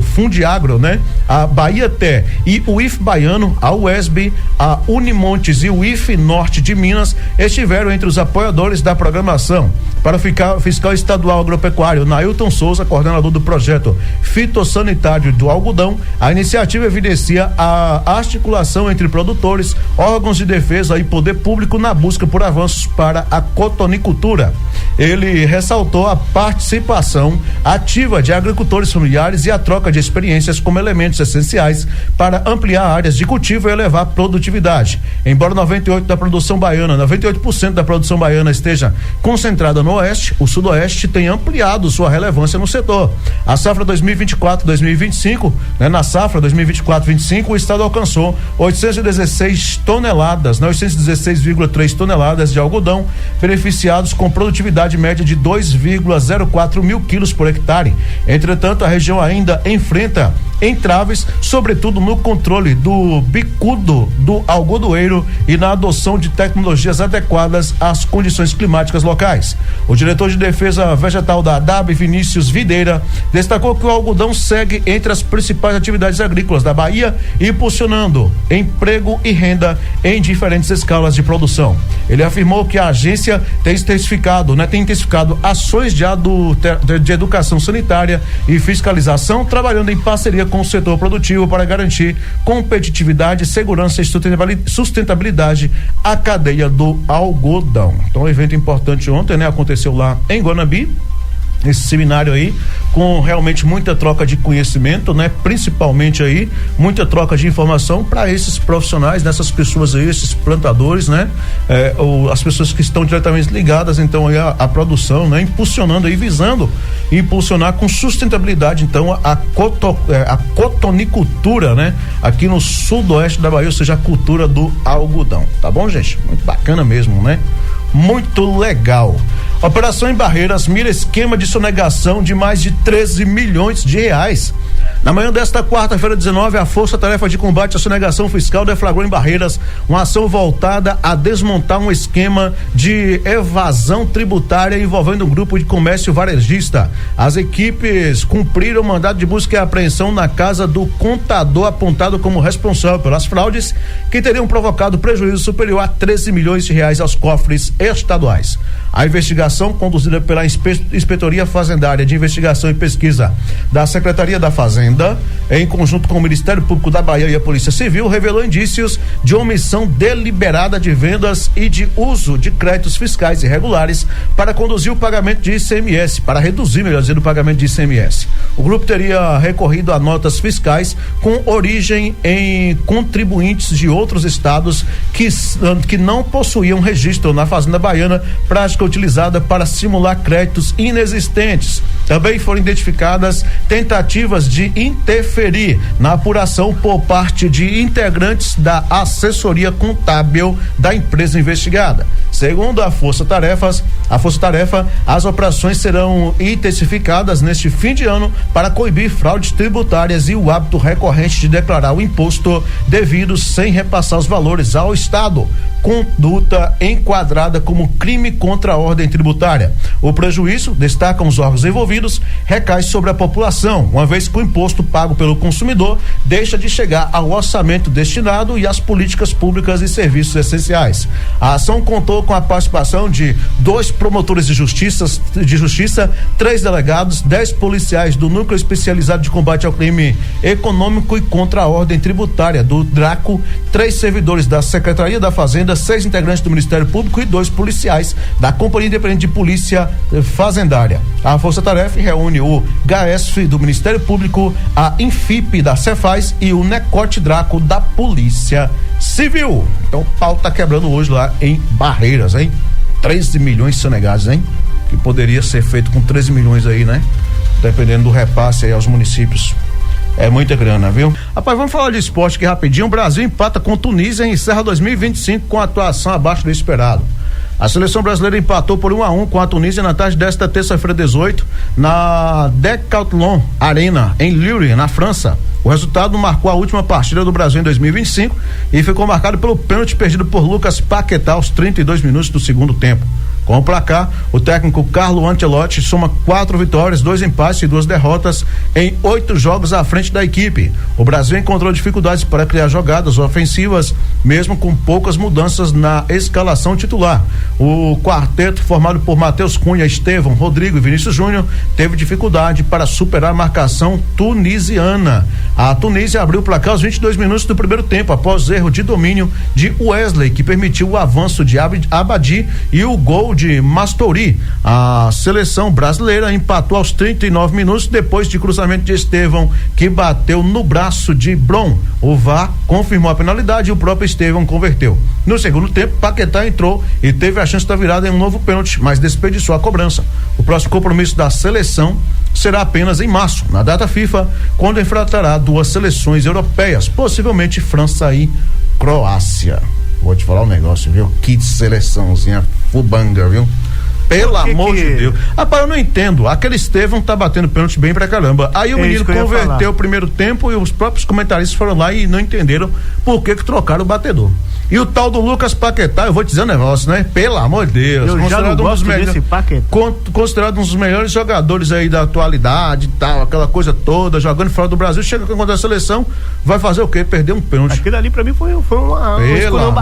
Fundiagro, né? A Bahia Té e o IF Baiano, a UESB, a Unimontes e o IF Norte de Minas estiveram entre os apoiadores da programação. Para o fiscal estadual agropecuário Nailton Souza, coordenador do projeto fitossanitário do algodão, a iniciativa evidencia a articulação entre produtores, órgãos de defesa e poder público na busca por avanços para a cotonicultura. Ele ressaltou a participação ativa de agricultores familiares e a troca de experiências como elementos essenciais para ampliar áreas de cultivo e elevar a produtividade. Embora 98% da produção baiana esteja concentrada no oeste, o sudoeste tem ampliado sua relevância no setor. A safra 2024-2025, né, na safra 2024-25, o estado alcançou 816 toneladas, 816,3 toneladas de algodão, beneficiados com produtividade média de 2,04 mil quilos por hectare. Entretanto, a região ainda enfrenta entraves, sobretudo no controle do bicudo do algodoeiro e na adoção de tecnologias adequadas às condições climáticas locais. O diretor de defesa vegetal da ADAB, Vinícius Videira, destacou que o algodão segue entre as principais atividades agrícolas da Bahia, impulsionando emprego e renda em diferentes escalas de produção. Ele afirmou que a agência tem intensificado ações de educação sanitária e fiscalização, trabalhando em parceria com o setor produtivo para garantir competitividade, segurança e sustentabilidade à cadeia do algodão. Então, um evento importante ontem, né? Aconteceu lá em Guanambi, esse seminário aí, com realmente muita troca de conhecimento, né? Principalmente aí, muita troca de informação para esses profissionais, nessas pessoas aí, esses plantadores, né? As pessoas que estão diretamente ligadas, então, aí a produção, né? Impulsionando aí, visando impulsionar com sustentabilidade, então, a cotonicultura, né? Aqui no sudoeste da Bahia, ou seja, a cultura do algodão, tá bom, gente? Muito bacana mesmo, né? Muito legal. Operação em Barreiras mira esquema de sonegação de mais de 13 milhões de reais. Na manhã desta quarta-feira 19, a Força Tarefa de Combate à Sonegação Fiscal deflagrou em Barreiras uma ação voltada a desmontar um esquema de evasão tributária envolvendo um grupo de comércio varejista. As equipes cumpriram o mandado de busca e apreensão na casa do contador apontado como responsável pelas fraudes, que teriam provocado prejuízo superior a 13 milhões de reais aos cofres estaduais. A investigação, conduzida pela Inspetoria Fazendária de Investigação e Pesquisa da Secretaria da Fazenda, em conjunto com o Ministério Público da Bahia e a Polícia Civil, revelou indícios de omissão deliberada de vendas e de uso de créditos fiscais irregulares para conduzir o pagamento de ICMS, para reduzir, melhor dizendo, o pagamento de ICMS. O grupo teria recorrido a notas fiscais com origem em contribuintes de outros estados que não possuíam registro na Fazenda Baiana, prática utilizada para simular créditos inexistentes. Também foram identificadas tentativas de interferir na apuração por parte de integrantes da assessoria contábil da empresa investigada. Segundo a Força Tarefa, as operações serão intensificadas neste fim de ano para coibir fraudes tributárias e o hábito recorrente de declarar o imposto devido sem repassar os valores ao Estado. conduta enquadrada como crime contra a ordem tributária. O prejuízo, destacam os órgãos envolvidos, recai sobre a população, uma vez que o imposto pago pelo consumidor deixa de chegar ao orçamento destinado e às políticas públicas e serviços essenciais. A ação contou com a participação de 2 promotores de justiça, 3 delegados, 10 policiais do Núcleo Especializado de Combate ao Crime Econômico e contra a ordem tributária do DRACO, 3 servidores da Secretaria da Fazenda, 6 integrantes do Ministério Público e 2 policiais da Companhia Independente de Polícia Fazendária. A Força-Tarefa reúne o GAESF do Ministério Público, a Infip da Cefaz e o Necote Draco da Polícia Civil. Então o pau tá quebrando hoje lá em Barreiras, hein? 13 milhões sonegados, hein? Que poderia ser feito com 13 milhões aí, né? Dependendo do repasse aí aos municípios. É muita grana, viu? Rapaz, vamos falar de esporte aqui rapidinho. O Brasil empata com Tunísia e encerra 2025 com atuação abaixo do esperado. A seleção brasileira empatou por 1-1 com a Tunísia na tarde desta terça-feira 18 na Decathlon Arena em Lille, na França. O resultado marcou a última partida do Brasil em 2025 e ficou marcado pelo pênalti perdido por Lucas Paquetá aos 32 minutos do segundo tempo. Com o placar, o técnico Carlo Ancelotti soma 4 vitórias, 2 empates e 2 derrotas em 8 jogos à frente da equipe. O Brasil encontrou dificuldades para criar jogadas ofensivas, mesmo com poucas mudanças na escalação titular. O quarteto, formado por Matheus Cunha, Estevão, Rodrigo e Vinícius Júnior, teve dificuldade para superar a marcação tunisiana. A Tunísia abriu o placar aos 22 minutos do primeiro tempo, após erro de domínio de Wesley, que permitiu o avanço de Abadi e o gol de Mastori. A seleção brasileira empatou aos 39 minutos depois de cruzamento de Estevão, que bateu no braço de Bron. O VAR confirmou a penalidade e o próprio Estevão converteu. No segundo tempo, Paquetá entrou e teve a chance da virada em um novo pênalti, mas desperdiçou a cobrança. O próximo compromisso da seleção será apenas em março, na data FIFA, quando enfrentará 2 seleções europeias, possivelmente França e Croácia. Vou te falar um negócio, viu? Que seleçãozinha fubanga, viu? Pelo amor de Deus. Rapaz, eu não entendo. Aquele Estevão tá batendo pênalti bem pra caramba. Aí o menino converteu o primeiro tempo e os próprios comentaristas foram lá e não entenderam por que trocaram o batedor. E o tal do Lucas Paquetá, eu vou te dizer um negócio, né? Pelo amor de Deus. Eu já não gosto desse Paquetá. Considerado um dos melhores jogadores aí da atualidade e tal, aquela coisa toda, jogando fora do Brasil, chega contra a seleção, vai fazer o quê? Perder um pênalti. Aquilo ali pra mim foi uma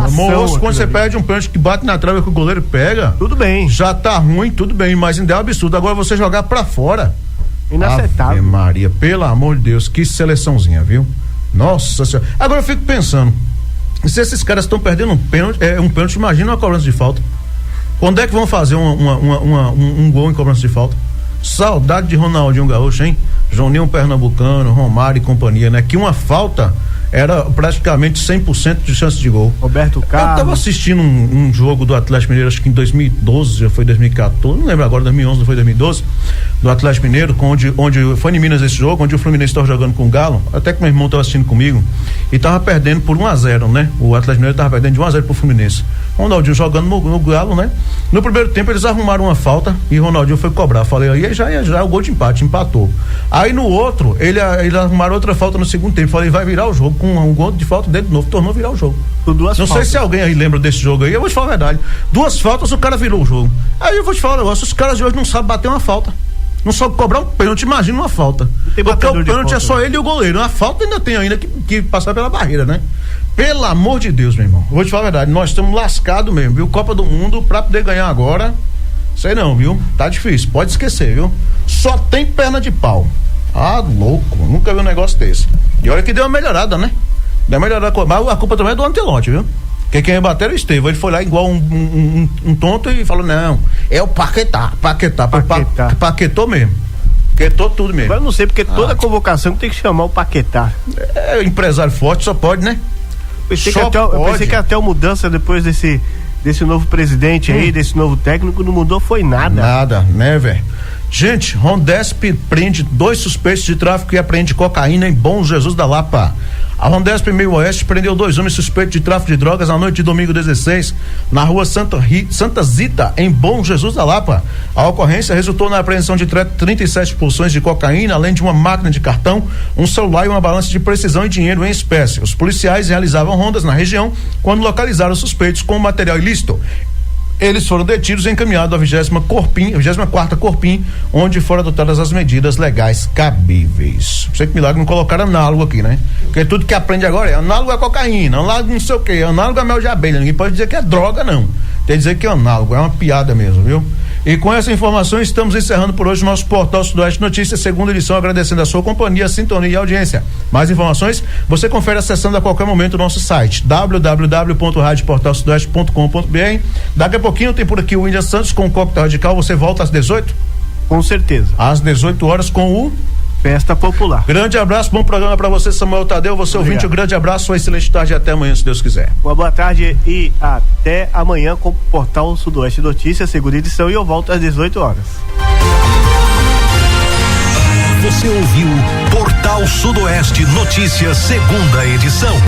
moço, quando você perde um pênalti que bate na trave que o goleiro pega, tudo bem. Já tá ruim, tudo bem, mas ainda é um absurdo. Agora você jogar pra fora. Inaceitável. Ave Maria, pelo amor de Deus, que seleçãozinha, viu? Nossa Senhora. Agora eu fico pensando, se esses caras estão perdendo um pênalti, imagina uma cobrança de falta. Quando é que vão fazer um gol em cobrança de falta? Saudade de Ronaldinho Gaúcho, hein? Joninho Pernambucano, Romário e companhia, né? Que uma falta era praticamente 100% de chance de gol. Roberto Carlos. Eu tava assistindo um jogo do Atlético Mineiro, acho que em 2012, já foi 2014, não lembro agora, 2011, não foi 2012, do Atlético Mineiro, onde foi em Minas esse jogo, onde o Fluminense estava jogando com o Galo, até que meu irmão estava assistindo comigo, e tava perdendo por 1-0, né? O Atlético Mineiro tava perdendo de 1-0 pro Fluminense. Ronaldinho jogando no Galo, né? No primeiro tempo eles arrumaram uma falta e Ronaldinho foi cobrar. Falei, aí já é o gol de empate, empatou. Aí no outro, ele arrumaram outra falta no segundo tempo. Falei, vai virar o jogo com um gol de falta dentro de novo, tornou virar o jogo. Não sei se alguém aí lembra desse jogo aí, eu vou te falar a verdade. 2 faltas, o cara virou o jogo. Aí eu vou te falar um negócio, os caras de hoje não sabem bater uma falta. Não sabe cobrar um pênalti, imagina uma falta. Porque o pênalti é só ele e o goleiro. A falta ainda tem que passar pela barreira, né? Pelo amor de Deus, meu irmão. Vou te falar a verdade, nós estamos lascados mesmo, viu? Copa do Mundo, pra poder ganhar agora, sei não, viu? Tá difícil, pode esquecer, viu? Só tem perna de pau. Ah, louco, nunca vi um negócio desse. E olha que deu uma melhorada, né? Deu uma melhorada, mas a culpa também é do Ancelotti, viu? Porque quem bateu era o Estevão, ele foi lá igual um tonto e falou, não, é o Paquetá. Paquetou mesmo. Paquetou tudo mesmo. Mas eu não sei, porque toda convocação tem que chamar o Paquetá. É, empresário forte só pode, né? Eu pensei que até a mudança depois desse novo presidente aí, desse novo técnico, não mudou foi nada. Nada, né, velho? Gente, Rondesp prende 2 suspeitos de tráfico e apreende cocaína em Bom Jesus da Lapa. A Rondesp Meio Oeste prendeu 2 homens suspeitos de tráfico de drogas na noite de domingo 16, na rua Santa Zita, em Bom Jesus da Lapa. A ocorrência resultou na apreensão de 37 porções de cocaína, além de uma máquina de cartão, um celular e uma balança de precisão e dinheiro em espécie. Os policiais realizavam rondas na região quando localizaram os suspeitos com material ilícito. Eles foram detidos e encaminhados à 24ª Corpim, onde foram adotadas as medidas legais cabíveis. Sei que milagre não colocaram análogo aqui, né? Porque tudo que aprende agora é análogo a cocaína, análogo não sei o que, análogo a mel de abelha. Ninguém pode dizer que é droga, não. Tem que dizer que é análogo, é uma piada mesmo, viu? E com essa informação estamos encerrando por hoje o nosso Portal Sudoeste Notícias, segunda edição, agradecendo a sua companhia, sintonia e audiência. Mais informações você confere acessando a qualquer momento o nosso site www.radioportalsudoeste.com.br. Daqui a pouquinho tem por aqui o William Santos com o Coquetel Radical. Você volta às 18? Com certeza. Às 18 horas com o Festa Popular. Grande abraço, bom programa para você, Samuel Tadeu, você ouvinte, um grande abraço, uma excelente tarde e até amanhã, se Deus quiser. Uma boa tarde e até amanhã com o Portal Sudoeste Notícias, segunda edição, e eu volto às 18 horas. Você ouviu Portal Sudoeste Notícias, segunda edição.